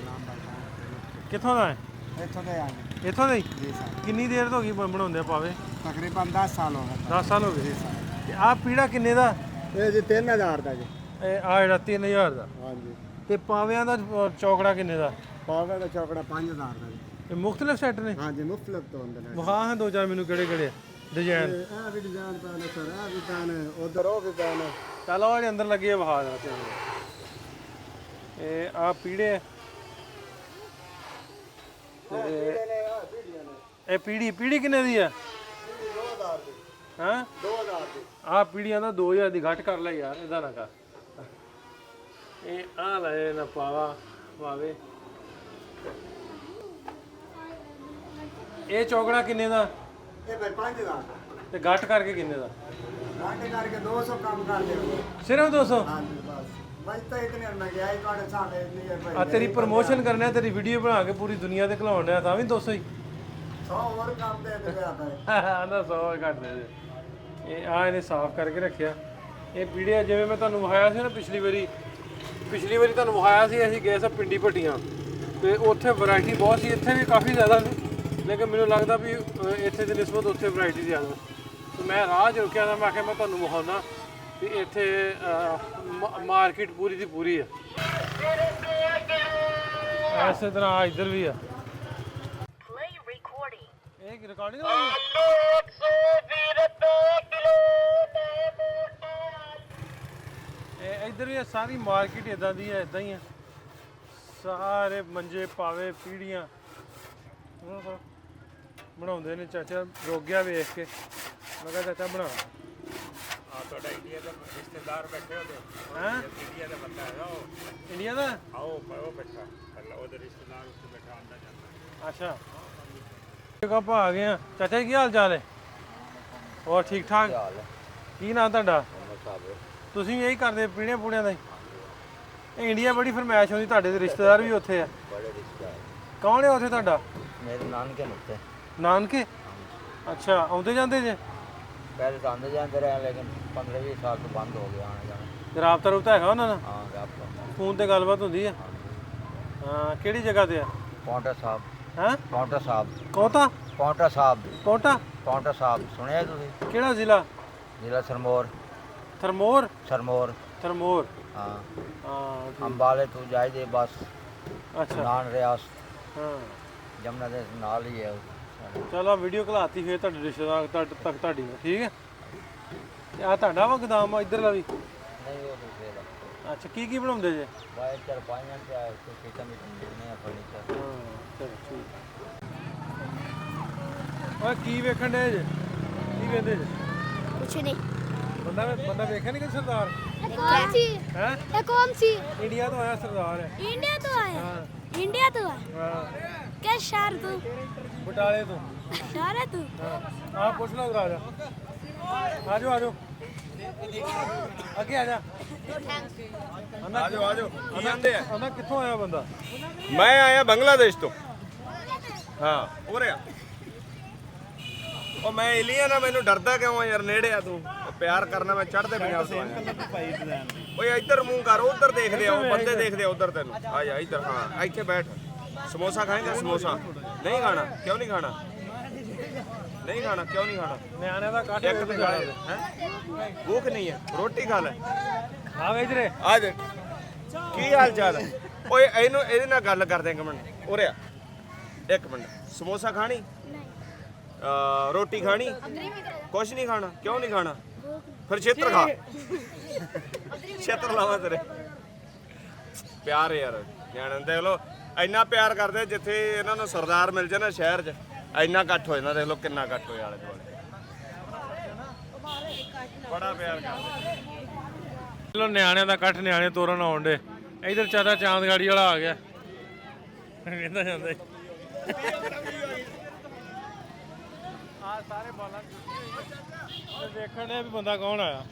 ਕਿੱਥੋਂ ਦਾ ਹੈ? ਇੱਥੋਂ ਦੇ ਆ ਗਏ ਇੱਥੋਂ ਦੇ ਹੀ? ਜੀ ਸਰ, ਕਿੰਨੀ ਦੇਰ ਤੋਂ ਹੋ ਗਈ ਬਣਾਉਂਦੇ ਆ ਪਾਵੇ? ਤਕਰੀਬਨ 10 ਸਾਲ ਹੋ ਗਏ। 10 ਸਾਲ ਹੋ ਗਏ। ਤੇ ਆਹ ਪੀੜਾ ਕਿੰਨੇ ਦਾ? ਇਹ ਜੀ 3000 ਦਾ ਜੀ। ਇਹ ਆ ਜਿਹੜਾ 3000 ਦਾ। ਹਾਂਜੀ। ਤੇ ਪਾਵਿਆਂ ਦਾ ਚੌਕੜਾ ਕਿੰਨੇ ਦਾ? ਪਾਵੇ ਦਾ ਚੌਕੜਾ 5000 ਦਾ ਜੀ। ਇਹ ਮੁਖਤਲਿਫ ਸੈੱਟ ਨੇ? ਹਾਂਜੀ, ਮੁਖਤਲਿਫ ਤੋਂ ਹੁੰਦੇ ਨੇ। ਵਿਖਾ ਹਾਂ 2-4 ਮੈਨੂੰ ਕਿਹੜੇ ਕਿਹੜੇ ਡਿਜ਼ਾਈਨ। ਇਹ ਵੀ ਡਿਜ਼ਾਈਨ ਪਾਣੇ ਸਰ, ਇਹ ਵੀ ਪਾਣੇ, ਉਧਰ ਉਹ ਵੀ ਪਾਣੇ। ਚੱਲ ਉਹ ਜਿਹੜੇ ਅੰਦਰ ਲੱਗੇ ਆ ਵਿਖਾ ਦੇਣਾ ਤੈਨੂੰ। ਇਹ ਆ ਪੀੜੇ, ਇਹ ਪੀੜੀ ਕਿੰਨੇ ਦੀ ਆ? 2000 ਦੀ। ਹਾਂ 2000 ਦੀ। ਆਹ ਪੀੜੀਆਂ ਦਾ 2000 ਦੀ ਘੱਟ ਕਰ ਲੈ ਯਾਰ, ਇਹਦਾ ਨਾ ਕਰ। ਇਹ ਆ ਲੈ ਨਾ ਪਾਵੇ। ਇਹ ਚੌਕੜਾ ਕਿੰਨੇ ਦਾ? ਇਹ ਭਾਈ 5000 ਤੇ ਘੱਟ ਕਰਕੇ ਕਿੰਨੇ ਦਾ? ਘਾਟੇ ਕਰਕੇ 200 ਕੰਮ ਕਰ ਲਿਓ। ਸਿਰਫ 200? ਹਾਂਜੀ ਬਸ ਤਾਂ ਇਤਨੇ ਮੈਂ ਗਿਆ ਹੀ ਤੁਹਾਡੇ ਸਾਹਮਣੇ ਇੰਨੀ ਭਾਈ। ਆ ਤੇਰੀ ਪ੍ਰਮੋਸ਼ਨ ਕਰਨਾ, ਤੇਰੀ ਵੀਡੀਓ ਬਣਾ ਕੇ ਪੂਰੀ ਦੁਨੀਆ ਤੇ ਖਲਾਉਣ ਡਿਆ, ਤਾਂ ਵੀ 200 ਹੀ? 100 ਹੋਰ ਕੰਮ ਦੇ ਦੇ ਆਪਾਂ। ਆਂਦਾ 100 ਘੱਟ ਦੇ ਦੇ। ਇਹ ਆ ਇਹਨੇ ਸਾਫ਼ ਕਰਕੇ ਰੱਖਿਆ। ਇਹ ਪੀੜ੍ਹੀਆਂ ਜਿਵੇਂ ਮੈਂ ਤੁਹਾਨੂੰ ਵਿਖਾਇਆ ਸੀ ਨਾ ਪਿਛਲੀ ਵਾਰੀ ਤੁਹਾਨੂੰ ਵਿਖਾਇਆ ਸੀ, ਅਸੀਂ ਗਏ ਸਾਂ ਪਿੰਡੀ ਭੱਟੀਆਂ, ਤੇ ਉੱਥੇ ਵੈਰਾਈਟੀ ਬਹੁਤ ਸੀ। ਇੱਥੇ ਵੀ ਕਾਫੀ ਜ਼ਿਆਦਾ ਨੇ, ਲੇਕਿਨ ਮੈਨੂੰ ਲੱਗਦਾ ਵੀ ਇੱਥੇ ਦੀ ਨਿਸਬਤ ਉੱਥੇ ਵੈਰਾਈਟੀ ਜ਼ਿਆਦਾ। ਤੇ ਮੈਂ ਰਾਹ 'ਚ ਰੁਕਿਆ ਤਾਂ ਮੈਂ ਆਖਿਆ ਮੈਂ ਤੁਹਾਨੂੰ ਵਿਖਾਉਣਾ ਵੀ ਇੱਥੇ ਮਾਰਕੀਟ ਪੂਰੀ ਦੀ ਪੂਰੀ ਆ। ਇਸੇ ਤਰ੍ਹਾਂ ਇੱਧਰ ਵੀ ਆ। ਇਹ ਕੀ ਰਿਕਾਰਡਿੰਗ ਹੋਈ? ਇਹ ਇੱਧਰ ਵੀ ਸਾਰੀ ਮਾਰਕੀਟ ਇਦਾਂ ਦੀ ਹੈ, ਇਦਾਂ ਹੀ ਆ। ਸਾਰੇ ਮੰਜੇ ਪਾਵੇ ਪੀੜੀਆਂ ਬਣਾਉਂਦੇ ਨੇ। ਚਾਚਾ ਰੁਕ ਗਿਆ ਵੇਖ ਕੇ, ਮੈਂ ਕਿਹਾ ਚਾਚਾ ਬਣਾ। ਤੁਹਾਡਾ ਇੰਡੀਆ ਦਾ ਰਿਸ਼ਤੇਦਾਰ ਬੈਠੇ ਹੋਦੇ ਹੈਂ? ਇੰਡੀਆ ਦਾ ਬੰਦਾ ਹੈਗਾ ਉਹ ਇੰਡੀਆ ਦਾ? ਆਓ ਉਹ ਬੈਠਾ ਅੱਲਾ ਉਹਦੇ ਰਿਸ਼ਤੇਦਾਰ ਉੱਤੇ ਬੈਠਾ ਆਂਦਾ ਜਾਂਦਾ। ਅੱਛਾ, ਆਪਾਂ ਆ ਗਏ ਆ। ਚਾਚਾ ਜੀ ਕੀ ਹਾਲ ਚਾਲ ਹੈ? ਹੋਰ ਠੀਕ ਠਾਕ? ਕੀ ਨਾਂ ਤੁਹਾਡਾ? ਤੁਸੀਂ ਵੀ ਇਹੀ ਕਰਦੇ ਪੀੜੀਆਂ ਪੂੜੀਆਂ ਦਾ ਹੀ? ਇਹ ਇੰਡੀਆ ਬੜੀ ਫਰਮਾਇਸ਼ ਹੁੰਦੀ, ਤੁਹਾਡੇ ਦੇ ਰਿਸ਼ਤੇਦਾਰ ਵੀ ਉੱਥੇ ਆ? बड़े रिश्तेदार ਕੌਣ ਹੈ ਉੱਥੇ ਤੁਹਾਡਾ? मेरे नानके नुकते ਨਾਨਕੇ? ਅੱਛਾ ਆਉਂਦੇ ਜਾਂਦੇ ਜੇ पहले तो आते जाते रहे लेकिन 15-20 साल तो बंद हो गया आना जाना। ਤੇ ਰਾਬਤਾ ਰੁਬਤਾ ਹੈਗਾ ਉਹਨਾਂ ਨਾਲ हाँ आपका ਫੋਨ ਤੇ ਗੱਲਬਾਤ ਹੁੰਦੀ ਆ ਹਾਂ ਕਿਹੜੀ ਜਗ੍ਹਾ ਤੇ ਆ पौंटा साहब ਹੈ पौंटा साहब ਕੌਤਾ पौंटा साहब ਪੌਂਟਾ पौंटा साहब सुने तुम ਕਿਹੜਾ ਜ਼ਿਲ੍ਹਾ जिला सरमोर ਥਰਮੋਰ सरमोर ਥਰਮੋਰ हाँ ਹਾਂ ਠੀਕ। अंबाले तू जाए दे बस ਅੱਛਾ नान रियास ਹਾਂ जमुना दे नाल ही है ਚਲ ਆ ਵੀਡੀਓ ਘਲਾਤੀ ਫੇਰ ਤੁਹਾਡੇ ਰਿਸ਼ਤੇਦਾਰ ਤੱਕ ਤੁਹਾਡੀ ਨੂੰ, ਠੀਕ ਹੈ ਤੇ ਆ ਤੁਹਾਡਾ ਵਾ ਗੋਦਾਮ ਆ ਇੱਧਰਲਾ ਵੀ नहीं वो दूसरे का ਅੱਛਾ ਕੀ ਕੀ ਬਣਾਉਂਦੇ ਜੇ वाइट चारपाइयाँ क्या है कुछ किचन में देखने हैं फर्नीचर ਹਾਂ ਚਲੋ ਠੀਕ ਓਏ ਕੀ ਵੇਖਣ ਦੇ ਜੇ ਕੀ ਕਹਿੰਦੇ ਜੇ कुछ नहीं ਬੰਦਾ ਵੇਖਿਆ ਨਹੀਂ ਕਿ ਸਰਦਾਰ कौन सी ਹੈ ये कौन सी ਇੰਡੀਆ ਤੋਂ ਆਇਆ ਸਰਦਾਰ ਹੈ इंडिया तो है ਹਾਂ इंडिया तो है ਹਾਂ क्या शहर तू ਬਟਾਲੇ ਤੋਂ शहर है तू ਹਾਂ ਆ ਪੁੱਛ ਲਓ ਰਾਜਾ ਆਜੋ ਆਜੋ ਅੱਗੇ ਆ ਜਾ ਆਜੋ ਆਜੋ ਕੀ ਆਂਦੇ ਆ ਆਂਦਾ ਕਿੱਥੋਂ ਆਇਆ ਬੰਦਾ ਮੈਂ ਆਇਆ ਬੰਗਲਾਦੇਸ਼ ਤੋਂ ਹਾਂ ਉਰੇ ਆ ਉਹ ਮੈਂ ਇਲੀਆ ਨਾ ਮੈਨੂੰ ਡਰਦਾ ਕਿਉਂ ਆ ਯਾਰ ਨੇੜੇ ਆ ਤੂੰ ਉਹ ਪਿਆਰ ਕਰਨਾ ਮੈਂ ਚੜ੍ਹਦੇ ਪੰਜਾਬ ਤੋਂ ਆਇਆ ਓਏ ਇੱਧਰ ਮੂੰਹ ਕਰ ਉਧਰ ਦੇਖਦੇ ਆ ਉਹ ਬੰਦੇ ਦੇਖਦੇ ਆ ਉਧਰ ਤੈਨੂੰ ਆ ਜਾ ਇੱਧਰ ਹਾਂ ਇੱਥੇ ਬੈਠ ਸਮੋਸਾ ਖਾਏਗਾ ਸਮੋਸਾ ਨਹੀਂ ਖਾਣਾ ਕਿਉਂ ਨਹੀਂ ਖਾਣਾ ਨਹੀਂ ਖਾਣਾ ਕਿਉਂ ਨਹੀਂ ਖਾਣਾ ਨਿਆਣਿਆਂ ਦਾ ਕੱਟ ਇੱਕ ਤੇ ਖਾਣਾ ਹੈ ਭੁੱਖ ਨਹੀਂ ਹੈ ਰੋਟੀ ਖਾ ਲੈ ਆ ਵੇ ਇਧਰੇ ਆ ਦੇ ਕੀ ਹਾਲ ਚਾਲ ਹੈ ਓਏ ਇਹਦੇ ਨਾਲ ਗੱਲ ਕਰਦੇ ਇੱਕ ਮਿੰਟ ਉਰੇ ਆ ਇੱਕ ਮਿੰਟ ਸਮੋਸਾ ਖਾਣੀ ਰੋਟੀ ਖਾਣੀ ਕੁਛ ਨਹੀਂ ਖਾਣਾ ਕਿਉਂ ਨਹੀਂ ਖਾਣਾ ਫਿਰ ਛੇਤਰ ਖਾ ਛੇਤਰ ਲਾਵਾ ਤੇਰੇ ਪਿਆਰ ਯਾਰ ਨਿਆਣੇ ਦੇਖ ਲੋ ਇੰਨਾ ਪਿਆਰ ਕਰਦੇ ਜਿੱਥੇ ਇਹਨਾਂ ਨੂੰ ਸਰਦਾਰ ਮਿਲ ਜਾਏ ਨਾ ਸ਼ਹਿਰ 'ਚ ਇੰਨਾ ਇਕੱਠ ਹੋ ਜਾਂਦਾ ਦੇਖ ਲੋ ਕਿੰਨਾ ਇਕੱਠ ਹੋਇਆ ਆਲੇ ਦੁਆਲੇ ਬੜਾ ਪਿਆਰ ਕਰਦੇ ਚਲੋ ਨਿਆਣਿਆਂ ਦਾ ਕੱਠ ਨਿਆਣੇ ਤੋਰਨ ਆਉਣ ਦੇ ਇਧਰ ਚਾਚਾ ਚਾਂਦਗਾੜੀ ਵਾਲਾ ਆ ਗਿਆ ਕਹਿੰਦਾ ਜਾਂਦਾ ਆ ਸਾਰੇ ਬਾਲਾਂ ਦੇਖਣ ਦੇ ਵੀ ਬੰਦਾ ਕੌਣ ਆਇਆ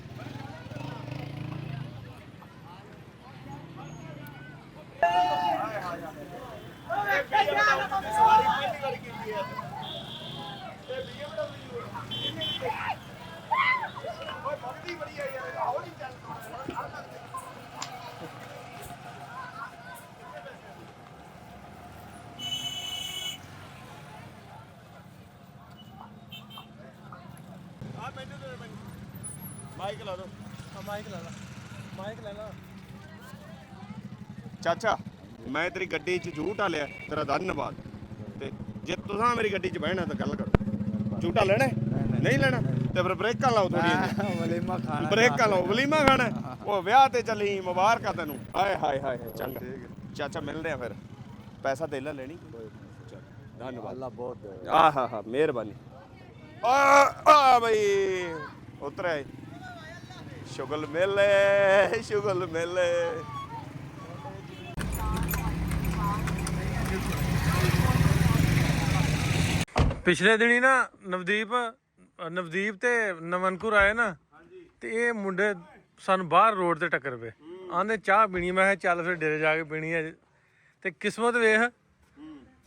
ਮਾਈਕ ਲਾ ਦੋ ਮਾਈਕ ਲੈ ਲਾ ਮਾਈਕ ਲੈ ਲਾ ਚਾਚਾ ਮੈਂ ਤੇਰੀ ਗੱਡੀ 'ਚ ਝੂਟਾ ਲਿਆ ਤੇਰਾ ਧੰਨਵਾਦ ਤੇ ਜੇ ਤੁਸੀਂ ਮੇਰੀ ਗੱਡੀ 'ਚ ਬਹਿਣਾ ਤਾਂ ਗੱਲ ਕਰੋ ਝੂਟਾ ਲੈਣਾ ਨਹੀਂ ਲੈਣਾ ਤੇ ਫਿਰ ਬ੍ਰੇਕਾਂ ਲਾਓ ਥੋੜੀ ਵਲੀਮਾ ਖਾਣਾ ਬ੍ਰੇਕਾਂ ਲਾਓ ਵਲੀਮਾ ਖਾਣਾ ਉਹ ਵਿਆਹ ਤੇ ਚੱਲੀ ਮੁਬਾਰਕਾਂ ਤੈਨੂੰ ਹਾਏ ਹਾਏ ਹਾਏ ਚੰਗਾ ਚਾਚਾ ਮਿਲਦੇ ਆ ਫਿਰ ਪੈਸਾ ਦੇ ਲੈ ਲੈਣੀ ਧੰਨਵਾਦ ਅੱਲਾ ਬਹੁਤ ਆਹਾ ਹਾ ਮਿਹਰਬਾਨੀ ਆ ਬਈ ਉਤਰਿਆ ਸ਼ੁਗਲ ਮੇਲੇ ਪਿਛਲੇ ਦਿਨੀ ਨਾ ਨਵਦੀਪ ਤੇ ਨਵਨਕੁਰ ਆਏ ਨਾ ਤੇ ਇਹ ਮੁੰਡੇ ਸਾਨੂੰ ਬਾਹਰ ਰੋਡ ਤੇ ਟੱਕਰ ਪਏ ਆਂਦੇ ਚਾਹ ਪੀਣੀ ਮੈਂ ਕਿਹਾ ਚੱਲ ਫਿਰ ਡੇਰੇ ਜਾ ਕੇ ਪੀਣੀ ਹੈ ਤੇ ਕਿਸਮਤ ਵੇਖ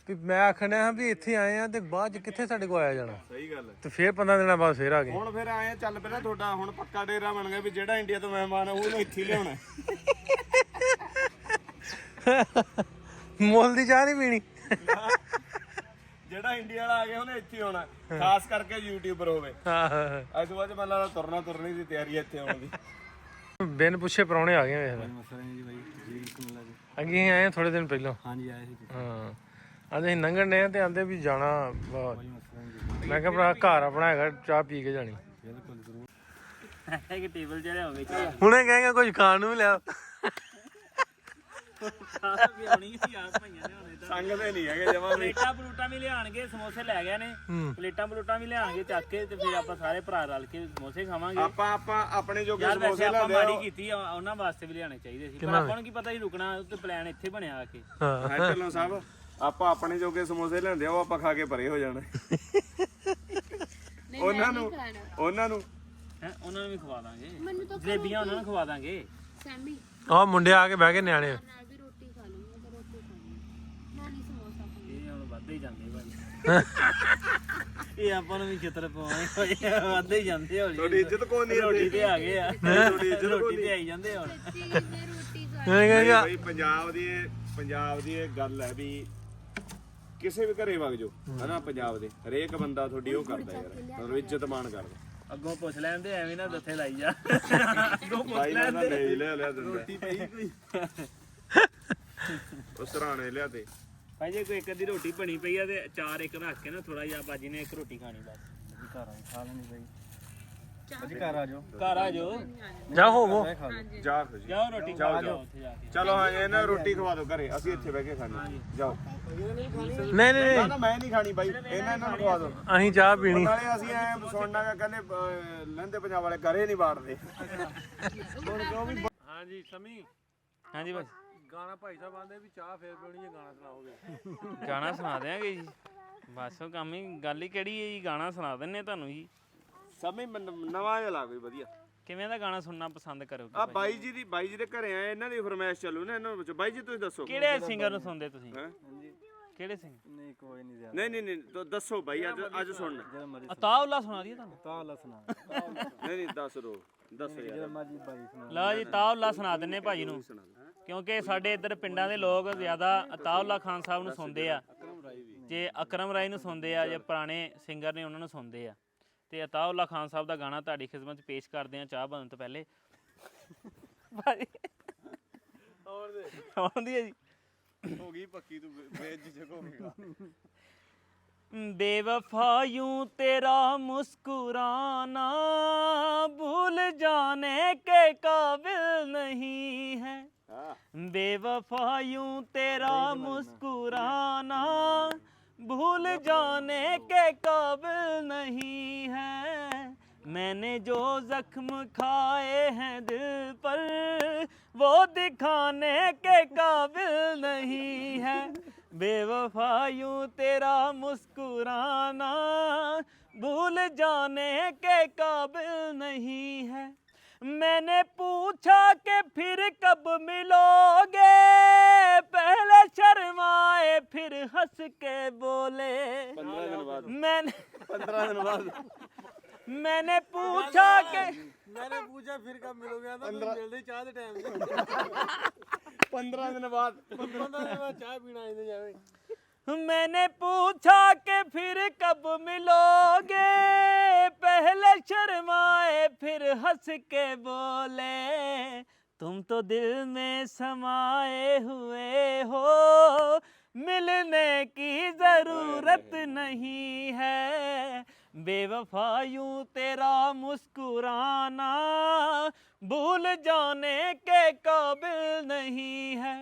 ਵੀ ਮੈਂ ਆਖਣਾ ਹਾਂ ਵੀ ਇੱਥੇ ਆਏ ਆ ਤੇ ਬਾਅਦ ਚ ਕਿੱਥੇ ਸਾਡੇ ਕੋਲ ਆਇਆ ਜਾਣਾ ਸਹੀ ਗੱਲ ਹੈ ਤੇ ਫੇਰ 15 ਦਿਨਾਂ ਬਾਅਦ ਫੇਰ ਆ ਗਏ ਹੁਣ ਫਿਰ ਆਏ ਚੱਲ ਪਹਿਲਾਂ ਤੁਹਾਡਾ ਹੁਣ ਪੱਕਾ ਡੇਰਾ ਬਣ ਗਿਆ ਵੀ ਜਿਹੜਾ ਇੰਡੀਆ ਤੋਂ ਮਹਿਮਾਨ ਆ ਉਹਨੂੰ ਇੱਥੇ ਲਿਆਉਣਾ ਮੁੱਲ ਦੀ ਚਾਹ ਨਹੀਂ ਪੀਣੀ ਜਿਹੜਾ ਇੰਡੀਆ ਵਾਲਾ ਆ ਗਿਆ ਉਹਨੇ ਇੱਥੇ ਆਉਣਾ ਖਾਸ ਕਰਕੇ ਯੂਟਿਊਬਰ ਹੋਵੇ ਅੱਜ ਤੋਂ ਬਾਅਦ ਮੈਨੂੰ ਲੱਗਦਾ ਤੁਰਨੀ ਦੀ ਤਿਆਰੀ ਇੱਥੇ ਆਉਣ ਦੀ ਬਿਨ ਪੁੱਛੇ ਪ੍ਰਾਹੁਣੇ ਆ ਗਏ ਵੇਖ ਲੈ ਜੀ ਬਾਈ ਜੀ ਬਿਲਕੁਲ ਲੱਗੇ ਅੱਗੇ ਆਏ ਥੋੜੇ ਦਿਨ ਪਹਿਲਾਂ ਹਾਂਜੀ ਆਏ ਸੀ ਹਾਂ ਆਂਦੇ ਅਸੀਂ ਲੰਘਣ ਨੇ ਤੇ ਆਂਦੇ ਵੀ ਜਾਣਾ ਮੈਂ ਕਿਹਾ ਭਰਾ ਘਰ ਆਪਣਾ ਹੈਗਾ ਚਾਹ ਪੀ ਕੇ ਜਾਣੀ ਬਿਲਕੁਲ ਜ਼ਰੂਰ एक टेबल चढ़े हो गए ਹੁਣੇ ਕਹੇਗਾ ਕੁਝ ਖਾਣ ਨੂੰ ਵੀ ਲਿਆ ਸੰਗਦੇ ਨਹੀਂ ਹੈਗੇ ਜਮਾ ਵੀ ਪਲੇਟਾਂ ਪਲੂਟਾਂ ਵੀ ਲਿਆਣਗੇ ਸਮੋਸੇ ਲੈ ਗਏ ਨੇ ਪਲੇਟਾਂ ਪਲੂਟਾਂ ਵੀ ਲਿਆਣਗੇ ਚੱਕ ਕੇ ਤੇ ਫਿਰ ਆਪਾਂ ਸਾਰੇ ਭਰਾ ਰਲ ਕੇ ਸਮੋਸੇ ਖਾਵਾਂਗੇ ਆਪਾਂ ਆਪਣੇ ਜੋਗੇ ਯਾਰ ਵੈਸੇ ਸਮੋਸੇ ਆਪਾਂ ਲਾਉਂਦੇ ਮਾੜੀ ਕੀਤੀ ਆ, ਉਹਨਾਂ ਵਾਸਤੇ ਵੀ ਲਿਆਣੇ ਚਾਹੀਦੇ ਸੀ ਪਰ ਆਪਾਂ ਨੂੰ ਕੀ ਪਤਾ ਸੀ ਰੁਕਣਾ ਉੱਤੇ ਪਲਾਨ ਇੱਥੇ ਬਣਿਆ ਆ ਕੇ ਹੈ ਢਿੱਲੋਂ ਸਾਹਿਬ ਆਪਾਂ ਆਪਣੇ ਜੋਗੇ ਸਮੋਸੇ ਲੈਂਦੇ ਆ ਉਹ ਆਪਾਂ ਖਾ ਕੇ ਭਰੇ ਹੋ ਜਾਣਾ ਉਹਨਾਂ ਨੂੰ ਉਹਨਾਂ ਨੂੰ ਵੀ ਖਵਾ ਦਾਂਗੇ ਜਲੇਬੀਆਂ ਉਹਨਾਂ ਨੂੰ ਖਵਾ ਦਾਂਗੇ सैमी ਆਹ ਮੁੰਡੇ ਆ ਕੇ ਬਹਿ ਗਏ ਨਿਆਣੇ मैं भी रोटी खा लूंगा तो रोटी खा लूंगा मैं नहीं समोसा खाऊंगा ਇਹ ਹੁਣ ਵੱਧਦੇ ਹੀ ਜਾਂਦੇ ਭਾਈ ਇਹ ਆਪਾਂ ਨੂੰ ਵੀ ਛਿੱਤਰ ਪਵਾਉਣੇ ਹੋਏ ਵੱਧਦੇ ਜਾਂਦੇ ਹੌਲੀ ਤੁਹਾਡੀ ਇੱਜ਼ਤ ਕੋਈ ਨਹੀਂ ਰੋਟੀ ਤੇ ਆ ਗਏ ਆ ਰੋਟੀ ਤੇ ਆਈ ਜਾਂਦੇ ਹੁਣ ਮੈਂ ਕਹਿੰਦਾ ਬਈ ਪੰਜਾਬ ਦੀ ਇਹ ਗੱਲ ਹੈ ਵੀ ਕਿਸੇ ਵੀ ਘਰੇ ਵਗ ਜਾਓ ਹਨਾ ਪੰਜਾਬ ਦੇ ਹਰੇਕ ਬੰਦਾ ਤੁਹਾਡੀ ਉਹ ਕਰਦਾ ਯਾਰ ਮਤਲਬ ਇੱਜ਼ਤ ਮਾਣ ਕਰਦਾ ਅੱਗੋਂ ਪੁੱਛ ਲੈਂਦੇ ਐਵੇਂ ਨਾ ਦੱਥੇ ਲਾਈ ਜਾ ਅੱਗੋਂ ਪੁੱਛ ਭਾਈ ਮੈਂ ਲੈਂਦੇ ਲੈ ਲਿਆ ਦਿੰਦਾ ਰੋਟੀ ਪਈ ਕੋਈ ਉਹ ਸਰਾਣੇ ਲਿਆ ਤੇ ਭਾਈ ਜੇ ਕੋਈ ਇੱਕ ਅੱਧੀ ਰੋਟੀ ਬਣੀ ਪਈ ਆ ਤੇ ਚਾਰ ਇੱਕ ਰੱਖ ਕੇ ਨਾ ਥੋੜਾ ਜਿਹਾ ਬਾਜੀ ਨੇ ਇੱਕ ਰੋਟੀ ਖਾਣੀ ਬਸ ਘਰ ਆ ਖਾ ਲੈਣੀ ਬਈ ਅਜੀ ਘਰ ਆ ਜਾਓ ਘਰ ਆ ਜਾਓ ਜਾ ਹੋਵੋ ਜਾ ਖੁਸ਼ੀ ਜਾਓ ਰੋਟੀ ਜਾਓ, ਖਾ ਜਾਓ। ਜਾਓ ਉੱਥੇ ਜਾ ਕੇ ਚਲੋ ਹਾਂ ਇਹਨਾਂ ਨੂੰ ਰੋਟੀ ਖਵਾ ਦਿਓ ਘਰੇ ਅਸੀਂ ਇੱਥੇ ਬਹਿ ਕੇ ਖਾਣੀ ਜਾਓ ਨਹੀਂ ਨਹੀਂ ਨਾ ਨਾ ਮੈਂ ਨਹੀਂ ਖਾਣੀ ਬਾਈ ਇਹਨਾਂ ਨੂੰ ਖਵਾ ਦਿਓ ਅਸੀਂ ਚਾਹ ਪੀਣੀ ਨਾਲੇ ਅਸੀਂ ਐ ਸੁਣਨਾ ਗਾ ਕਹਿੰਦੇ ਲਹਿੰਦੇ ਪੰਜਾਬ ਵਾਲੇ ਘਰੇ ਨਹੀਂ ਬਾੜਦੇ ਹਾਂਜੀ ਸਮੀ ਹਾਂਜੀ ਭਾਈ ਗਾਣਾ ਭਾਈ ਸਾਹਿਬ ਆਂਦੇ ਵੀ ਚਾਹ ਫੇਰ ਪੀਣੀ ਜੇ ਗਾਣਾ ਸੁਣਾਓਗੇ ਗਾਣਾ ਸੁਣਾ ਦਿਆਂਗੇ ਜੀ ਬਸ ਉਹ ਕੰਮ ਹੀ ਗੱਲ ਹੀ ਕਿਹੜੀ ਹੈ ਜੀ ਗਾਣਾ ਸੁਣਾ ਦਿੰਨੇ ਤੁਹਾਨੂੰ ਜੀ ਸਮੇਂ ਨਵਾਂ ਜਿਹਾ ਲਾ ਕੋਈ ਵਧੀਆ ਕਿਵੇਂ ਦਾ ਗਾਣਾ ਸੁਣਨਾ ਪਸੰਦ ਕਰੋਗੇ ਆ ਬਾਈ ਜੀ ਦੇ ਘਰੇ ਆਏ ਇਹਨਾਂ ਦੀ ਫਰਮਾਇਸ਼ ਚੱਲੂ ਨਾ ਇਹਨਾਂ ਵਿੱਚ ਬਾਈ ਜੀ ਤੁਸੀਂ ਦੱਸੋ ਕਿਹੜੇ ਸਿੰਗਰ ਨੂੰ ਸੁਣਦੇ ਤੁਸੀਂ ਹੈਂ? ਕਿਹੜੇ ਸਿੰਘ ਨਹੀਂ ਕੋਈ ਨਹੀਂ ਜ਼ਿਆਦਾ ਨਹੀਂ ਦੱਸੋ ਬਾਈ ਅੱਜ ਸੁਣਨਾ ਜਿਹੜਾ ਮਰਜ਼ੀ ਅਤਾਉਲਾ ਸੁਣਾ ਦਈਏ ਤੁਹਾਨੂੰ ਤਾਲਾ ਸੁਣਾ ਨਹੀਂ ਦੱਸ ਦੋ ਦੱਸੋ ਯਾਰ ਮਰਜ਼ੀ ਬਾਈ ਸੁਣਾ ਲਓ ਜੀ ਤਾਉਲਾ ਸੁਣਾ ਦਿੰਨੇ ਭਾਜੀ ਨੂੰ ਕਿਉਂਕਿ ਸਾਡੇ ਇੱਧਰ ਪਿੰਡਾਂ ਦੇ ਲੋਕ ਜ਼ਿਆਦਾ ਅਤਾਉਲਾ ਖਾਨ ਸਾਹਿਬ ਨੂੰ ਸੁਣਦੇ ਆ ਜੇ ਅਕਰਮ ਰਾਏ ਨੂੰ ਸੁਣਦੇ ਆ ਜੇ ਪੁਰਾਣੇ ਸਿੰਗਰ ਨੇ ਉਹਨਾਂ ਨੂੰ ਸੁਣਦੇ ਆ ਤੇ ਅਤਾਉਲਾ ਖਾਨ ਸਾਹਿਬ ਦਾ ਗਾਣਾ ਤੁਹਾਡੀ ਖਿਦਮਤ 'ਚ ਪੇਸ਼ ਕਰਦੇ ਆ ਚਾਹ ਬਣਨ ਤੋਂ ਪਹਿਲੇ ਭਾਜੀ ਆਉਂਦੀ ਹੈ ਜੀ ਹੋ ਗਈ ਪੱਕੀ ਤੂੰ ਬੇਇੱਜ਼ਤ ਹੋਵੇਗਾ बेवफा यूं तेरा मुस्कुराना भूल जाने के काबिल नहीं है बेवफा यूं तेरा मुस्कुराना भूल जाने के काबिल नहीं है मैंने जो जख्म खाए हैं दिल पर वो दिखाने के काबिल नहीं है बेवफा यूं तेरा मुस्कुराना भूल जाने के काबिल नहीं है मैंने पूछा कि फिर कब मिलोगे पहले शर्माए फिर हंस के बोले 15 दिन बाद मैंने 15 दिन बाद मैंने पूछा कि मैंने पूछा फिर कब मिलोगे तो मिलते चाह के टाइम से 15 दिन बाद 15 दिन बाद चाह पीना इधर जावे मैंने पूछा कि फिर कब मिलोगे पहले शर्माए फिर हंस के बोले तुम तो दिल में समाए हुए हो मिलने की जरूरत नहीं है बेवफा यूं तेरा मुस्कुराना भूल जाने के काबिल नहीं है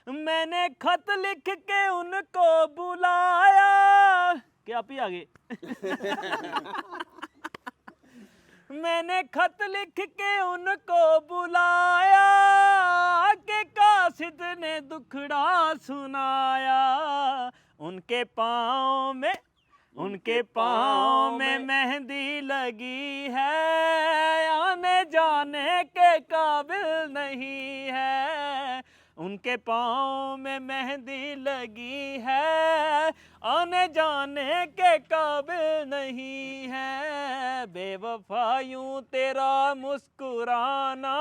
मैंने खत लिख के उनको बुलाया क्या आप ही आगे मैंने खत लिख के उनको बुलाया कि कासिद ने दुखड़ा सुनाया उनके पाँव में मेहंदी लगी है आने जाने के काबिल नहीं है उनके पाँव में मेहंदी लगी है आने जाने के काबिल नहीं है बेवफा यूं तेरा मुस्कुराना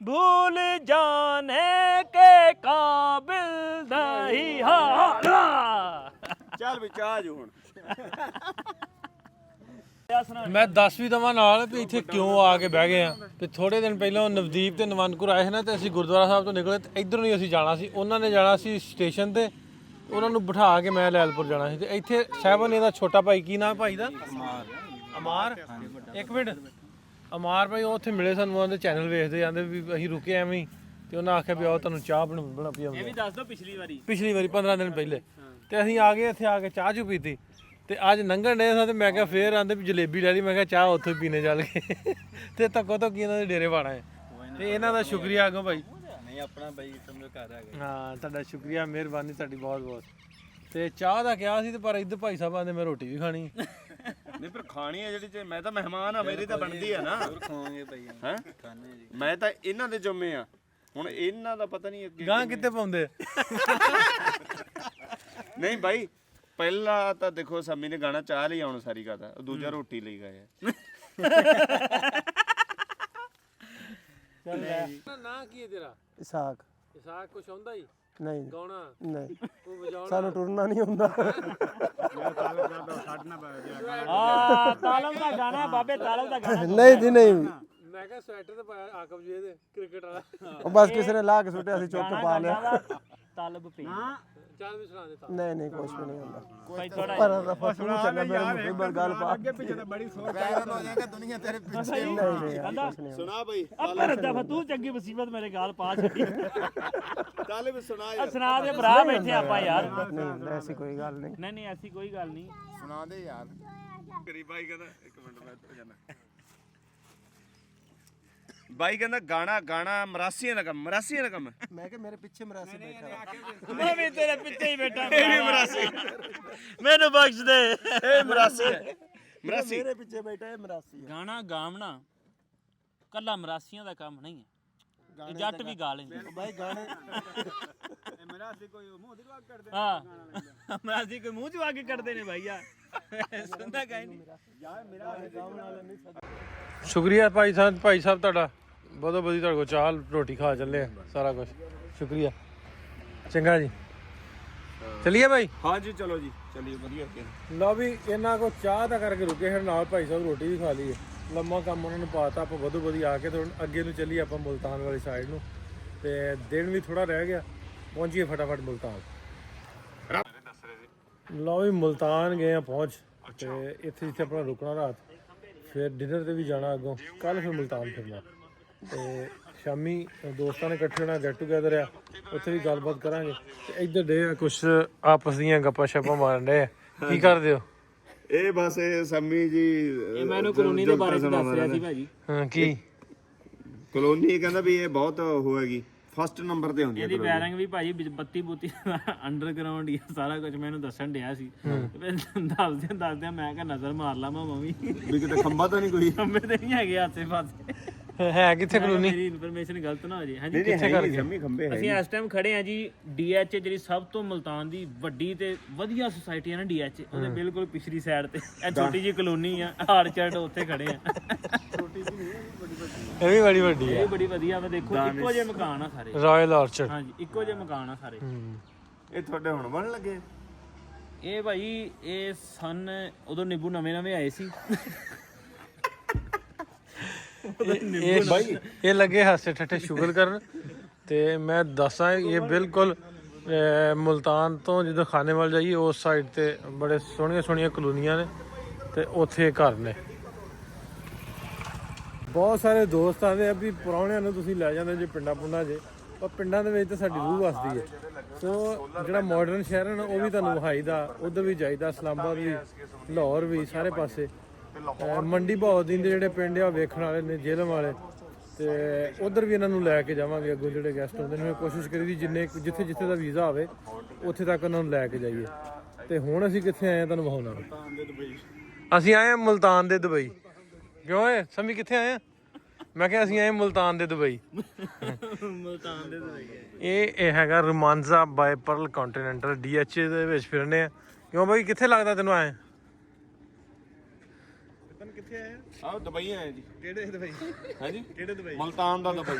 भूल जाने के काबिल नहीं है ਚੱਲ ਵੀ ਚਾਹ ਜੂ ਹੁਣ ਮੈਂ 10 ਵੀ ਦਵਾਂ ਨਾਲ ਵੀ ਇੱਥੇ ਕਿਉਂ ਆ ਕੇ ਬਹਿ ਗਏ ਆ ਤੇ ਥੋੜੇ ਦਿਨ ਪਹਿਲਾਂ ਨਵਦੀਪ ਤੇ ਨਵਨਕੁਰ ਆਏ ਸੀ ਨਾ ਤੇ ਅਸੀਂ ਗੁਰਦੁਆਰਾ ਸਾਹਿਬ ਤੋਂ ਨਿਕਲੇ ਤੇ ਇੱਧਰੋਂ ਨਹੀਂ ਅਸੀਂ ਜਾਣਾ ਸੀ ਉਹਨਾਂ ਨੇ ਜਾਣਾ ਸੀ ਸਟੇਸ਼ਨ ਤੇ ਉਹਨਾਂ ਨੂੰ ਬਿਠਾ ਕੇ ਮੈਂ ਲੈਲਪੁਰ ਜਾਣਾ ਸੀ ਤੇ ਇੱਥੇ ਸਾਹਿਬਨ ਇਹਦਾ ਛੋਟਾ ਭਾਈ ਕੀ ਨਾਮ ਭਾਈ ਦਾ ਅਮਾਰ ਇੱਕ ਮਿੰਟ ਅਮਾਰ ਭਾਈ ਉਹ ਉੱਥੇ ਮਿਲੇ ਸਾਨੂੰ ਉਹਦੇ ਚੈਨਲ ਵੇਖਦੇ ਜਾਂਦੇ ਵੀ ਅਸੀਂ ਰੁਕੇ ਐਵੇਂ ਹੀ ਤੇ ਉਹਨਾਂ ਆਖਿਆ ਵੀ ਆਓ ਤੁਹਾਨੂੰ ਚਾਹ ਬਣਾ ਇਹ ਪੀਆਉਂਦੇ ਵੀ ਦੱਸ ਦਿਓ ਪਿਛਲੀ ਵਾਰੀ 15 ਦਿਨ ਪਹਿਲੇ ਤੇ ਅਸੀਂ ਆ ਗਏ ਇੱਥੇ ਆ ਕੇ ਚਾਹ ਚੁ ਪੀਤੀ ਤੇ ਅੱਜ ਲੰਘਣ ਡੇ ਸਾਂ ਤੇ ਮੈਂ ਕਿਹਾ ਫੇਰ ਆਂਦੇ ਵੀ ਜਲੇਬੀ ਲੈ ਲਈ ਮੈਂ ਕਿਹਾ ਚਾਹ ਉੱਥੋਂ ਪੀਣੇ ਚੱਲ ਕੇ ਤੇ ਧੱਕੋ ਧੱਕੀ ਇਹਨਾਂ ਦੇ ਡੇਰੇ ਪਾਣਾ ਹੈ ਤੇ ਇਹਨਾਂ ਦਾ ਸ਼ੁਕਰੀਆ ਅੱਗੋਂ ਭਾਈ ਨਹੀਂ ਆਪਣਾ ਬਾਈ ਸਮਝੋ ਘਰ ਆ ਗਏ ਹਾਂ ਤੁਹਾਡਾ ਸ਼ੁਕਰੀਆ ਮਿਹਰਬਾਨੀ ਤੁਹਾਡੀ ਬਹੁਤ ਬਹੁਤ ਤੇ ਚਾਹ ਦਾ ਕਿਹਾ ਸੀ ਤੇ ਪਰ ਇੱਧਰ ਭਾਈ ਸਾਹਿਬ ਆਂਦੇ ਮੈਂ ਰੋਟੀ ਵੀ ਖਾਣੀ ਨਹੀਂ ਪਰ ਖਾਣੀ ਹੈ ਜਿਹੜੀ ਮੈਂ ਤਾਂ ਮਹਿਮਾਨ ਆ ਮੇਰੀ ਤਾਂ ਬਣਦੀ ਆ ਨਾ ਹੋਰ ਖਾਵਾਂਗੇ ਭਾਈ ਹੈ ਖਾਣੇ ਜੀ ਮੈਂ ਤਾਂ ਇਹਨਾਂ ਦੇ ਜੰਮੇ ਆ ਹੁਣ ਇਹਨਾਂ ਦਾ ਪਤਾ ਨਹੀਂ ਅੱਗੇ ਗਾਂ ਕਿੱਥੇ ਪਾਉਂਦੇ ਨਹੀਂ ਬਾਈ ਪਹਿਲਾ ਤਾਂ ਦੇਖੋ ਸੰਮੀ ਨੇ ਗਾਣਾ ਚਾਹ ਲਈ ਆਉਣ ਸਾਰੀ ਕਹਤਾ, ਦੂਜਾ ਰੋਟੀ ਲਈ ਗਏ ਨਾਂ ਕੀ ਹੈ ਤੇਰਾ? ਇਸਾਕ ਇਸਾਕ ਕੁਛ ਆਉਂਦਾ ਹੀ ਨਹੀਂ ਗਾਉਣਾ ਨਹੀਂ ਤੂੰ ਵਜਾਉਣਾ? ਸਾਨੂੰ ਟੁਰਨਾ ਨਹੀਂ ਹੁੰਦਾ। ਤਾਲਮ ਦਾ ਗਾਣਾ ਬਾਬੇ, ਤਾਲਮ ਦਾ ਗਾਣਾ। ਨਹੀਂ ਜੀ ਨਹੀਂ, ਮੈਂ ਕਿਹਾ ਸਵੈਟਰ ਤੇ ਪਾਇਆ ਆਕਬ ਜੀ ਦੇ ਕ੍ਰਿਕਟ ਵਾਲਾ। ਉਹ ਬਸ ਕਿਸੇ ਨੇ ਲਾ ਕੇ ਸੁੱਟਿਆ ਸੀ, ਚੁੱਕ ਕੇ ਪਾ ਲਿਆ। ਤਾਲਬ ਪੀ ਚੱਲ ਵੀ ਸੁਣਾ ਦੇ ਤਾਂ। ਨਹੀਂ ਨਹੀਂ ਕੁਛ ਵੀ ਨਹੀਂ ਹੁੰਦਾ। ਭਾਈ ਥੋੜਾ ਪਰ ਰਫਾ ਸ਼ੁਰੂ ਚੱਲਿਆ ਮੇਰੇ ਮੁੱਢੇ ਪਰ ਗੱਲ ਪਾ। ਵੈਰਨ ਹੋ ਜਾਏਗਾ ਦੁਨੀਆ ਤੇਰੇ ਪਿੱਛੇ। ਨਹੀਂ ਨਹੀਂ ਯਾਰ, ਕੁਛ ਨਹੀਂ ਹੁੰਦਾ। ਸੁਣਾ ਬਈ ਅੱਪਰ ਦਫਾ ਤੂੰ ਚੰਗੀ ਮੁਸੀਬਤ ਮੇਰੇ ਗਾਲ ਪਾ ਛੱਡੀ। ਚੱਲ ਵੀ ਸੁਣਾ ਆ ਸੁਣਾ ਦੇ ਭਰਾ, ਬੈਠੇ ਆਪਾਂ ਯਾਰ। ਨਹੀਂ ਐਸੀ ਕੋਈ ਗੱਲ ਨਹੀਂ। ਨਹੀਂ ਨਹੀਂ ਐਸੀ ਕੋਈ ਗੱਲ ਨਹੀਂ। ਸੁਣਾ ਦੇ ਯਾਰ। ਕਰੀ ਬਾਈ ਕਹਿੰਦਾ ਇੱਕ ਮਿੰਟ ਮੈਂ ਇੱਧਰ ਜਾਣਾ। ਬਾਈ ਕਹਿੰਦਾ ਗਾਣਾ ਮਰਾਸੀਆਂ ਦਾ ਕੰਮ ਮੈਂ ਕਿ ਮੇਰੇ ਪਿੱਛੇ ਮਰਾਸੀ ਬੈਠਾ। ਮੈਂ ਵੀ ਤੇਰੇ ਪਿੱਛੇ ਹੀ ਬੈਠਾ। ਮੈਨੂੰ ਬਖਸ਼ ਦੇ। ਇਹ ਮਰਾਸੀ ਮੇਰੇ ਪਿੱਛੇ ਬੈਠਾ ਇਹ ਮਰਾਸੀ ਹੈ। ਗਾਣਾ ਗਾਵਣਾ ਕੱਲਾ ਮਰਾਸੀਆਂ ਦਾ ਕੰਮ ਨਹੀਂ ਹੈ, ਇਹ ਜੱਟ ਵੀ ਗਾ ਲੈਂਦੇ। ਬਾਈ ਗਾਣੇ ਮਰਾਸੀ ਕੋਈ ਮੂੰਹ ਚ ਵਾ ਕੇ ਕੱਢਦੇ ਨੇ ਭਾਈਆ। ਸੁਣਦਾ ਕਾਈ ਨਹੀਂ। ਸ਼ੁਕਰੀਆ ਭਾਈ ਸਾਹਿਬ ਤੁਹਾਡਾ ਬਹੁਤ ਵਧੀਆ, ਤੁਹਾਡੇ ਕੋਲ ਚਾਹ ਰੋਟੀ ਖਾ ਚੱਲੇ ਆ, ਸਾਰਾ ਕੁਝ ਸ਼ੁਕਰੀਆ। ਚੰਗਾ ਜੀ, ਚਲਿਏ ਭਾਈ। ਹਾਂਜੀ ਚਲੋ ਜੀ, ਚਲਿਏ ਵਧੀਆ। ਲਓ ਵੀ ਇਹਨਾਂ ਕੋ ਚਾਹ ਤਾਂ ਕਰਕੇ ਰੁਕੇ, ਫਿਰ ਨਾਲ ਭਾਈ ਸਾਹਿਬ ਰੋਟੀ ਵੀ ਖਾ ਲਈ ਹੈ। ਲੰਮਾ ਕੰਮ ਉਹਨਾਂ ਨੂੰ ਪਾਤਾ, ਆਪਾਂ ਵਧੋ ਵਧੀ ਆ ਕੇ ਤੇ ਹੁਣ ਅੱਗੇ ਨੂੰ ਚੱਲੀਏ ਆਪਾਂ ਮੁਲਤਾਨ ਵਾਲੀ ਸਾਈਡ ਨੂੰ, ਤੇ ਦਿਨ ਵੀ ਥੋੜਾ ਰਹਿ ਗਿਆ, ਪਹੁੰਚੀਏ ਫਟਾਫਟ ਮੁਲਤਾਨ। ਲਓ ਵੀ ਮੁਲਤਾਨ ਗਏ ਆ ਪਹੁੰਚ, ਤੇ ਇੱਥੇ ਜਿੱਥੇ ਆਪਣਾ ਰੁਕਣਾ ਰਾਤ, ਫਿਰ ਡਿਨਰ ਤੇ ਵੀ ਜਾਣਾ ਅੱਗੋਂ, ਕੱਲ ਫਿਰ ਮੁਲਤਾਨ ਫਿਰਨਾ, ਤੇ ਸ਼ਾਮੀ ਦੋਸਤਾਂ ਨੇ ਇਕੱਠੇ ਹੋਣਾ, ਗੈਟ ਟੂਗੇਦਰ ਆ, ਉੱਥੇ ਵੀ ਗੱਲਬਾਤ ਕਰਾਂਗੇ। ਤੇ ਇੱਧਰ ਡੇ ਆ ਕੁਛ ਆਪਸ ਦੀਆਂ ਗੱਪਾਂ ਛਾਪਾਂ ਮਾਰਨ ਡੇ ਆ। ਕੀ ਕਰਦੇ ਹੋ? ਇਹ ਬਸ ਇਹ ਸੰਮੀ ਜੀ ਇਹ ਮੈਨੂੰ ਕਲੋਨੀ ਦੇ ਬਾਰੇ ਦੱਸ ਰਿਹਾ ਸੀ ਭਾਜੀ। ਹਾਂ ਕੀ ਕਲੋਨੀ ਕਹਿੰਦਾ ਵੀ ਇਹ ਬਹੁਤ ਹੋਏਗੀ, ਫਸਟ ਨੰਬਰ ਤੇ ਹੁੰਦੀ ਹੈ ਇਹਦੀ ਵਾਇਰਿੰਗ ਵੀ ਭਾਜੀ ਬੱਤੀ ਬੂਤੀ ਅੰਡਰਗਰਾਉਂਡ ਹੀ ਆ, ਸਾਰਾ ਕੁਝ ਮੈਨੂੰ ਦੱਸਣ ਡਿਆ ਸੀ। ਦੱਸਦੇ ਮੈਂ ਕਿਹਾ ਨਜ਼ਰ ਮਾਰ ਲਾ ਮੈਂ ਵੀ ਕਿਤੇ ਖੰਭਾ ਤਾਂ ਨਹੀਂ ਕੋਈ। ਖੰਭੇ ਤੇ ਨਹੀਂ ਹੈਗੇ ਆਸੇ ਪਾਸੇ। ਹੈ ਕਿੱਥੇ ਕਲੋਨੀ? ਮੇਰੀ ਇਨਫੋਰਮੇਸ਼ਨ ਗਲਤ ਨਾ ਹੋ ਜੇ। ਹਾਂਜੀ ਕਿੱਥੇ ਕਰਕੇ ਸੰਮੀ ਖੰਭੇ ਹੈ? ਅਸੀਂ ਇਸ ਟਾਈਮ ਖੜੇ ਆ ਜੀ DH, ਜਿਹੜੀ ਸਭ ਤੋਂ ਮੁਲਤਾਨ ਦੀ ਵੱਡੀ ਤੇ ਵਧੀਆ ਸੁਸਾਇਟੀ ਹੈ ਨਾ DH, ਉਹਦੇ ਬਿਲਕੁਲ ਪਿਛਲੀ ਸਾਈਡ ਤੇ ਇਹ ਛੋਟੀ ਜਿਹੀ ਕਲੋਨੀ ਆ, ਆਰਚਰਡ, ਉੱਥੇ ਖੜੇ ਆ। ਇਹ ਵੀ ਬੜੀ ਵੱਡੀ ਹੈ, ਇਹ ਬੜੀ ਵਧੀਆ ਵਾ। ਦੇਖੋ ਇੱਕੋ ਜਿਹੇ ਮਕਾਨ ਆ ਸਾਰੇ। Royal orchard. ਹਾਂਜੀ ਇੱਕੋ ਜਿਹੇ ਮਕਾਨ ਆ ਸਾਰੇ। ਇਹ ਤੁਹਾਡੇ ਹੁਣ ਬਣਨ ਲੱਗੇ? ਇਹ ਭਾਈ ਇਹ ਸਨ ਉਦੋਂ ਨਿੰਬੂ ਨਵੇਂ ਆਏ ਸੀ। ਇਹ ਲੱਗੇ ਹਾਸੇ ਠੱਠੇ ਸ਼ੁਗਰ ਕਰਨ, ਤੇ ਮੈਂ ਦੱਸਾਂ ਇਹ ਬਿਲਕੁਲ ਮੁਲਤਾਨ ਤੋਂ ਜਦੋਂ ਖਾਨੇ ਵੱਲ ਜਾਈਏ ਉਸ ਸਾਈਡ ਤੇ ਬੜੇ ਸੋਹਣੀਆਂ ਕਲੋਨੀਆਂ ਨੇ, ਤੇ ਉੱਥੇ ਘਰ ਨੇ। ਬਹੁਤ ਸਾਰੇ ਦੋਸਤ ਆਉਂਦੇ ਆ ਵੀ ਪ੍ਰਾਹੁਣਿਆਂ ਨੂੰ ਤੁਸੀਂ ਲੈ ਜਾਂਦੇ ਜੇ ਪਿੰਡਾਂ ਪੁੰਡਾਂ 'ਚ, ਪਰ ਪਿੰਡਾਂ ਦੇ ਵਿੱਚ ਤਾਂ ਸਾਡੀ ਰੂਹ ਵਸਦੀ ਹੈ। ਸੋ ਜਿਹੜਾ ਮਾਡਰਨ ਸ਼ਹਿਰ ਹੈ ਨਾ ਉਹ ਵੀ ਤੁਹਾਨੂੰ ਵਿਖਾਈਦਾ, ਉੱਧਰ ਵੀ ਜਾਈਦਾ, ਇਸਲਾਮਾਬਾਦ ਵੀ, ਲਾਹੌਰ ਵੀ, ਸਾਰੇ ਪਾਸੇ। ਮੰਡੀ ਬਹਾਉਦੀਨ ਦੇ ਜਿਹੜੇ ਪਿੰਡ ਆ ਵੇਖਣ ਵਾਲੇ ਨੇ, ਜੇਲਮ ਵਾਲੇ, ਤੇ ਉਧਰ ਵੀ ਇਹਨਾਂ ਨੂੰ ਲੈ ਕੇ ਜਾਵਾਂਗੇ ਅੱਗੋਂ ਜਿਹੜੇ ਗੈਸਟ ਹੁੰਦੇ ਨੇ। ਕੋਸ਼ਿਸ਼ ਕਰੀਦੀ ਜਿੱਥੇ ਦਾ ਵੀਜ਼ਾ ਹੋਵੇ ਉੱਥੇ ਤੱਕ ਉਹਨਾਂ ਨੂੰ ਲੈ ਕੇ ਜਾਈਏ। ਤੇ ਹੁਣ ਅਸੀਂ ਕਿੱਥੇ ਆਏ ਆ ਤੁਹਾਨੂੰ ਵਿਖਾਉਣਾ। ਅਸੀਂ ਆਏ ਆ ਮੁਲਤਾਨ ਦੇ ਦੁਬਈ। ਕਿਉਂ ਏ ਸਮੀ ਕਿੱਥੇ ਆਏ ਆ? ਮੈਂ ਕਿਹਾ ਅਸੀਂ ਆਏ ਮੁਲਤਾਨ ਦੇ ਦੁਬਈ। ਮੁਲਤਾਨ ਦੇ ਦੁਬਈ ਇਹ ਹੈਗਾ ਰੋਮਾਂਜ਼ਾ ਬਾਏ ਪਰਲ ਕੰਟੀਨੈਂਟਲ, DH ਦੇ ਵਿੱਚ ਫਿਰਨੇ ਆ। ਕਿਉਂ ਬਾਈ ਕਿੱਥੇ ਲੱਗਦਾ ਤੈਨੂੰ ਆਏ? ਕਿੱਥੇ ਆਏ ਆ? ਦੁਬਈ ਆਏ ਜੀ। ਕਿਹੜੇ ਦੁਬਈ? ਹਾਂਜੀ ਕਿਹੜੇ ਦੁਬਈ? ਮੁਲਤਾਨ ਦਾ ਦੁਬਈ।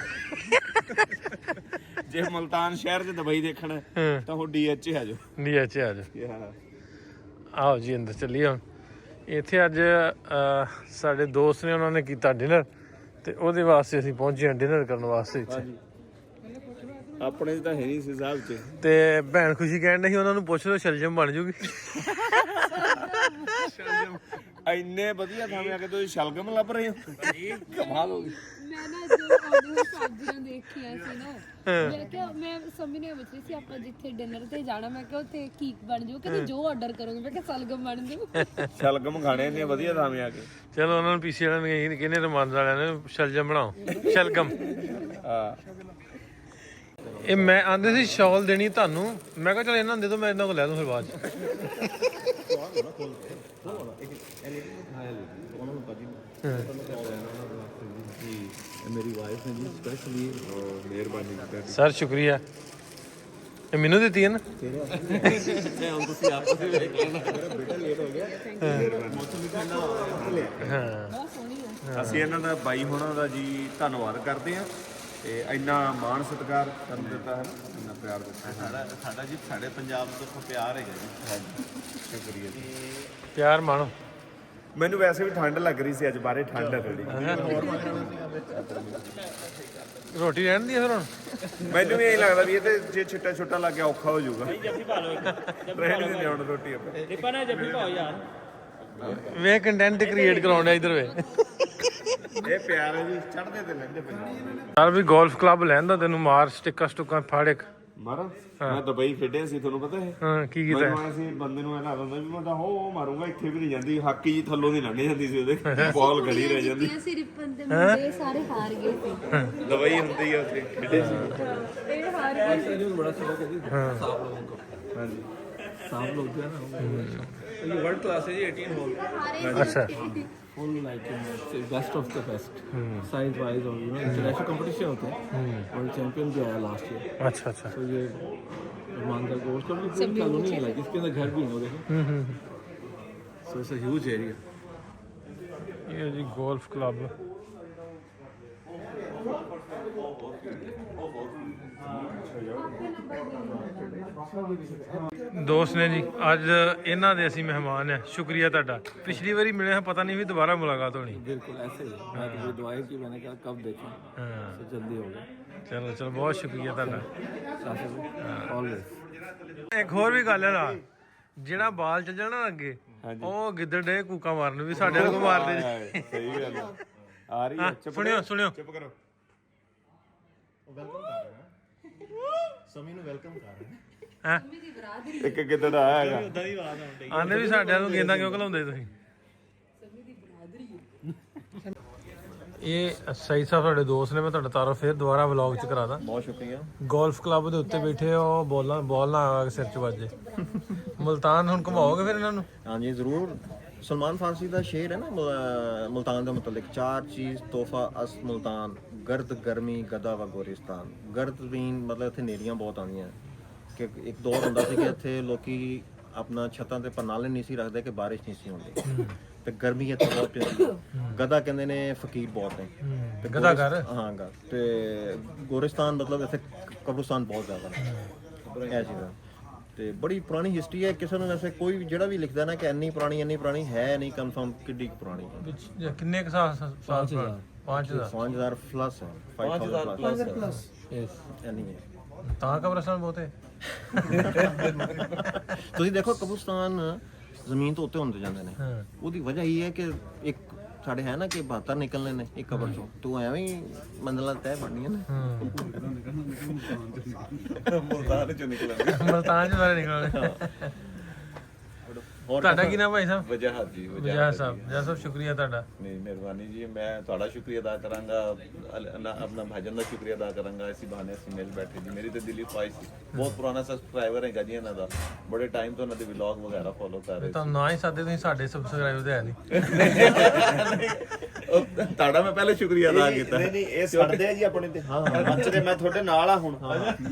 ਜੇ ਮੁਲਤਾਨ ਸ਼ਹਿਰ 'ਚ ਦੁਬਈ ਦੇਖਣਾ ਤਾਂ ਉਹ DH ਆ ਜਾਓ। DH ਆ ਜਾਓ। ਆਓ ਜੀ ਅੰਦਰ ਚੱਲੀਏ ਹੁਣ। ਇੱਥੇ ਅੱਜ ਸਾਡੇ ਦੋਸਤ ਨੇ, ਉਹਨਾਂ ਨੇ ਕੀਤਾ ਡਿਨਰ, ਤੇ ਉਹਦੇ ਵਾਸਤੇ ਅਸੀਂ ਪਹੁੰਚੇ ਹਾਂ ਡਿਨਰ ਕਰਨ ਵਾਸਤੇ ਇੱਥੇ। ਆਪਣੇ ਤਾਂ ਹੈ ਨਹੀਂ ਸੀ ਸਾਹਿਬ 'ਚ। ਤੇ ਭੈਣ ਖੁਸ਼ੀ ਕਹਿਣ ਡਈ ਸੀ ਉਹਨਾਂ ਨੂੰ ਪੁੱਛ ਲਓ ਸ਼ਲਜਮ ਬਣ ਜੂਗੀ। ਇੰਨੇ ਵਧੀਆ ਥਾਂ ਆ ਕੇ ਤੁਸੀਂ ਸ਼ਲਗਮ ਲੱਭ ਰਹੇ ਹੋ? ਕਮਾਲ ਹੋ ਗਈ। ਮੈਂ ਨਾ ਜੋ ਆਡੀਓ ਸਬਜ਼ੀਆਂ ਦੇਖੀਆਂ ਸੀ ਨਾ, ਮੈਂ ਕਿਹਾ ਮੈਂ ਸਮਝ ਨਹੀਂ ਬਚੀ ਸੀ ਆਪਾਂ ਜਿੱਥੇ ਡਿਨਰ ਤੇ ਜਾਣਾ, ਮੈਂ ਕਿਹਾ ਉੱਥੇ ਕੀ ਬਣ ਜੂ, ਕਹਿੰਦੇ ਜੋ ਆਰਡਰ ਕਰੋਗੇ, ਮੈਂ ਕਿਹਾ ਸਲਗਮ ਬਣ ਜੂ। ਸ਼ਲਗਮ ਖਾਣੇ ਨੇ ਵਧੀਆ ਥਾਂ ਆ ਕੇ। ਚਲੋ ਉਹਨਾਂ ਨੂੰ PC ਵਾਲਿਆਂ ਨੇ ਕਹਿੰਦੇ ਰਮਾਨ ਵਾਲਿਆਂ ਨੇ ਸ਼ਲਜਮ ਬਣਾਓ, ਸ਼ਲਗਮ। ਹਾਂ ਇਹ ਮੈਂ ਆਂਦੇ ਸੀ ਸ਼ਾਲ ਦੇਣੀ ਤੁਹਾਨੂੰ, ਮੈਂ ਕਿਹਾ ਚਲ ਇਹਨਾਂ ਦੇ ਦੋ, ਮੈਂ ਇਹਨਾਂ ਕੋਲ ਲੈ ਲੂੰ ਫਿਰ ਬਾਅਦ 'ਚ। ਮੇਰੀ ਵਾਈਫ ਨੇ ਜੀ ਸਪੈਸ਼ਲੀ ਮਿਹਰਬਾਨੀ ਸਰ ਸ਼ੁਕਰੀਆ। ਇਹ ਮੈਨੂੰ ਦਿੱਤੀ ਹੈ ਨਾ ਅਸੀਂ ਇਹਨਾਂ ਦਾ ਬਾਈ ਹੋਣਾ ਦਾ ਜੀ ਧੰਨਵਾਦ ਕਰਦੇ ਆ ਤੇ ਇੰਨਾ ਮਾਣ ਸਤਿਕਾਰ ਕਰਨ ਦਿੱਤਾ ਹੈ ਇੰਨਾ ਪਿਆਰ ਦਿੱਤਾ ਸਾਡਾ ਜੀ ਸਾਡੇ ਪੰਜਾਬ ਤੋਂ ਪਿਆਰ ਹੈਗਾ ਜੀ। ਸ਼ੁਕਰੀਆ ਜੀ। ਪਿਆਰ ਮਾਣੋ। ਮੈਨੂੰ ਵੈਸੇ ਵੀ ਠੰਡ ਲੱਗ ਰਹੀ ਸੀ ਅੱਜ ਬਾਹਰੇ ਠੰਡ ਹੈ ਥੋੜੀ ਰੋਟੀ ਰਹਿਣ ਦੀ ਆ ਫਿਰ ਹੁਣ ਮੈਨੂੰ ਵੀ ਇਹ ਲੱਗਦਾ ਵੀ ਇਹ ਤੇ ਜੇ ਛਿੱਟਾ ਛੁੱਟਾ ਲੱਗ ਗਿਆ ਔਖਾ ਹੋ ਜਾਊਗਾ ਰਹਿਣ ਦੇ ਹੁਣ ਰੋਟੀ ਆਪਾਂ ਦੀਪਾ ਨੇ ਜੱਫੀ ਪਾਓ ਯਾਰ ਵੇ ਕੰਟੈਂਟ ਕ੍ਰੀਏਟ ਕਰਾਉਣਾ ਇਧਰ ਵੇ ਇਹ ਪਿਆਰ ਹੈ ਜੀ ਚੜ੍ਹਦੇ ਤੇ ਲੈਂਦੇ ਪੰਜਾਬ ਯਾਰ ਵੀ ਗੋਲਫ ਕਲੱਬ ਲੈਂਦਾ ਤੈਨੂੰ ਮਾਰ ਸਟਿੱਕਾਂ ਸਟੁੱਕਾਂ ਫਾੜ ਇੱਕ ਮਾਰਾ ਮੈਂ ਦੁਬਈ ਖੇਡਿਆ ਸੀ ਤੁਹਾਨੂੰ ਪਤਾ ਹੈ ਹਾਂ ਕੀ ਕੀਤਾ ਮੈਨੂੰ ਐਸੀ ਬੰਦੇ ਨੂੰ ਇਹ ਲੱਗਦਾ ਹੁੰਦਾ ਵੀ ਮੈਂ ਤਾਂ ਹੋ ਮਾਰੂੰਗਾ ਇੱਥੇ ਵੀ ਨਹੀਂ ਜਾਂਦੀ ਹਾਕੀ ਜੀ ਥੱਲੋਂ ਦੀ ਲੰਘ ਜਾਂਦੀ ਸੀ ਉਹਦੇ ਬਾਲ ਗੜੀ ਰਹਿ ਜਾਂਦੀ ਅਸੀਂ ਰਿਪਨ ਦੇ ਮੁੰਡੇ ਸਾਰੇ ਹਾਰ ਗਏ ਸੀ ਦੁਬਈ ਹੁੰਦੀ ਆ ਉੱਥੇ ਖੇਡੇ ਸੀ ਇਹ ਹਾਰ ਗਏ ਸੀ सांप लोग जो है ना ये वर्ल्ड क्लास है जी 18 होल अच्छा full like best of the best size wise और इंटरनेशनल कंपटीशन होते हैं वर्ल्ड चैंपियन भी आया लास्ट ईयर अच्छा अच्छा तो ये मान का गोल्फ का भी पूरी कॉलोनी है लाइक इसके अंदर घर भी है वो देखो so it's a huge area ये जी गोल्फ क्लब ਦੋਸਤ ਨੇ ਜੀ ਅੱਜ ਇਹਨਾਂ ਦੇ ਅਸੀਂ ਮਹਿਮਾਨ ਆ ਸ਼ੁਕਰੀਆ ਤੁਹਾਡਾ ਪਿਛਲੀ ਵਾਰੀ ਮਿਲੇ ਹਾਂ ਪਤਾ ਨਹੀਂ ਵੀ ਦੁਬਾਰਾ ਮੁਲਾਕਾਤ ਹੋਣੀ बिल्कुल ऐसे ही मैं तो ये दुआएं की मैंने कहा कब देखें तो जल्दी हो गया ਚਲੋ ਚਲੋ ਬਹੁਤ ਸ਼ੁਕਰੀਆ ਤੁਹਾਡਾ ऑलवेज ਇੱਕ ਹੋਰ ਵੀ ਗੱਲ ਹੈ ਨਾ ਜਿਹੜਾ ਬਾਲ ਚੱਲ ਜਾਣਾ ਅੱਗੇ ਉਹ ਗਿੱਦੜ ਡੇ ਕੂਕਾ ਮਾਰਨ ਵੀ ਸਾਡੇ ਵਾਲੇ ਕੋ ਮਾਰਦੇ ਜੀ ਸਹੀ ਗੱਲ ਆ ਰਹੀ ਹੈ ਸੁਣਿਓ ਸੁਣਿਓ ਚੁੱਪ ਕਰੋ ਸਮੀ ਨੂੰ ਵੈਲਕਮ ਕਰ ਰਹੇ ਹੈ ਇੱਕ ਗਿੱਦੜ ਆਇਆ ਹੈਗਾ ਆਨੇ ਵੀ ਸਾਡੇ ਨੂੰ ਗੇਂਦਾਂ ਕਿਉਂ ਘਲਾਉਂਦੇ ਤੁਸੀਂ ਇਹ ਸਹੀ ਸਾਹਿਬ ਤੁਹਾਡੇ ਦੋਸਤ ਨੇ ਮੈਂ ਤੁਹਾਡਾ ਤਾਰਫ ਫੇਰ ਦੁਬਾਰਾ ਵਲੌਗ ਚ ਕਰਾਦਾ ਬਹੁਤ ਸ਼ੁਕਰੀਆ ਗੋਲਫ ਕਲੱਬ ਦੇ ਉੱਤੇ ਬੈਠੇ ਉਹ ਬਾਲ ਨਾ ਆ ਕੇ ਸਿਰ ਚ ਵੱਜੇ ਮੁਲਤਾਨ ਹੁਣ ਘੁਮਾਓਗੇ ਫਿਰ ਇਹਨਾਂ ਨੂੰ ਹਾਂਜੀ ਜ਼ਰੂਰ सलमान फारसी का शेर है ना मुल्तान का मतलब चार चीज़ तोहफा अस मुल्तान गर्द गर्मी गदा व गोरिस्तान गर्द ਜ਼ਮੀਨ मतलब ਇੱਥੇ ਨੇਰੀਆਂ ਬਹੁਤ ਆਉਂਦੀਆਂ ਕਿ ਇੱਕ ਦੌਰ ਹੁੰਦਾ ਸੀ ਕਿ ਇੱਥੇ ਲੋਕੀ ਆਪਣਾ ਛੱਤਾਂ ਤੇ ਪਨਾਲੇ ਨਹੀਂ ਸੀ ਰੱਖਦੇ ਕਿ ਬਾਰਿਸ਼ ਨਹੀਂ ਸੀ ਹੁੰਦੀ ਤੇ ਗਰਮੀ ਇੱਥੇ ਬਹੁਤ ਪੈਂਦੀ ਗਦਾ ਕਹਿੰਦੇ ਨੇ ਫਕੀਰ ਬਹੁਤ ਨੇ ਤੇ ਗਦਾ ਘਰ ਹਾਂ ਗਾ ਤੇ ਗੋਰਿਸਤਾਨ ਮਤਲਬ ਇੱਥੇ ਕਬਰਸਤਾਨ ਬਹੁਤ ਜ਼ਿਆਦਾ ਨੇ ਇਹ ਚੀਜ਼ਾਂ ਤੇ ਬੜੀ ਪੁਰਾਣੀ ਹਿਸਟਰੀ ਹੈ ਕਿਸੇ ਨੂੰ ਵੈਸੇ ਕੋਈ ਵੀ ਜਿਹੜਾ ਵੀ ਲਿਖਦਾ ਨਾ ਕਿ ਇੰਨੀ ਪੁਰਾਣੀ ਹੈ ਨਹੀਂ ਕਨਫਰਮ ਕਿੱਡੀ ਪੁਰਾਣੀ ਕਿੰਨੇ ਕੁ ਸਾਲ 5000 5000 ਪਲੱਸ ਹੈ 5000 ਪਲੱਸ ਯੈਸ ਇੰਨੀ ਹੈ ਤਾਂ ਕਬਰਸਤਾਨ ਬਹੁਤ ਹੈ ਤੁਸੀਂ ਦੇਖੋ ਕਬਰਸਤਾਨ ਜ਼ਮੀਨ ਤੋਂ ਉੱਤੇ ਹੁੰਦੇ ਜਾਂਦੇ ਨੇ ਉਹਦੀ ਵਜ੍ਹਾ ਇਹ ਹੈ ਕਿ ਇੱਕ ਸਾਡੇ ਹੈ ਨਾ ਕਿ 72 ਨਿਕਲਨੇ ਨੇ ਇੱਕ ਕਬਰ ਚੋਂ ਤੂੰ ਐਵੇਂ ਹੀ ਮੰਜ਼ਲਾਂ ਤੈਅ ਬਣਨੀਆਂ ਨੇ ਮੁਲਤਾਨ ਚੋਂ ਨਿਕਲਣਗੇ ਮੁਲਤਾਨ ਚ ਬਾਰੇ ਨਿਕਲਣੇ ਤੁਹਾਡਾ ਕੀ ਨਾਮ ਭਾਈ ਸਾਹਿਬ ਵਜਾਹਤ ਜੀ ਵਜਾਹਤ ਸਾਹਿਬ ਸ਼ੁਕਰੀਆ ਤੁਹਾਡਾ ਨਹੀਂ ਮਿਹਰਬਾਨੀ ਜੀ ਮੈਂ ਤੁਹਾਡਾ ਸ਼ੁਕਰੀਆ ਅਦਾ ਕਰਾਂਗਾ ਆਪਣਾ ਭਾਈਜਾਨ ਦਾ ਸ਼ੁਕਰੀਆ ਅਦਾ ਕਰਾਂਗਾ ਇਸੇ ਬਹਾਨੇ ਅਸੀਂ ਮਿਲ ਬੈਠੇ ਜੀ ਮੇਰੀ ਤਾਂ ਦਿਲੀ ਖੁਆਇਸ਼ ਸੀ ਬਹੁਤ ਪੁਰਾਣਾ ਸਬਸਕ੍ਰਾਈਬਰ ਹੈਗਾ ਜੀ ਇਹਨਾਂ ਦਾ ਬੜੇ ਟਾਈਮ ਤੋਂ ਇਹਨਾਂ ਦੇ ਵਲੌਗ ਵਗੈਰਾ ਫੋਲੋ ਕਰ ਰਹੇ ਤਾਂ ਨਾ ਹੀ ਸਾਦੇ ਤੁਸੀਂ ਸਾਡੇ ਸਬਸਕ੍ਰਾਈਬਰ ਤੇ ਹੈ ਨਹੀਂ ਤੁਹਾਡਾ ਮੈਂ ਪਹਿਲੇ ਸ਼ੁਕਰੀਆ ਅਦਾ ਕੀਤਾ ਨਹੀਂ ਇਹ ਛੱਡਦੇ ਆ ਜੀ ਆਪਣੇ ਤੇ ਹਾਂ ਮੱਚਦੇ ਮੈਂ ਤੁਹਾਡੇ ਨਾਲ ਆ ਹੁਣ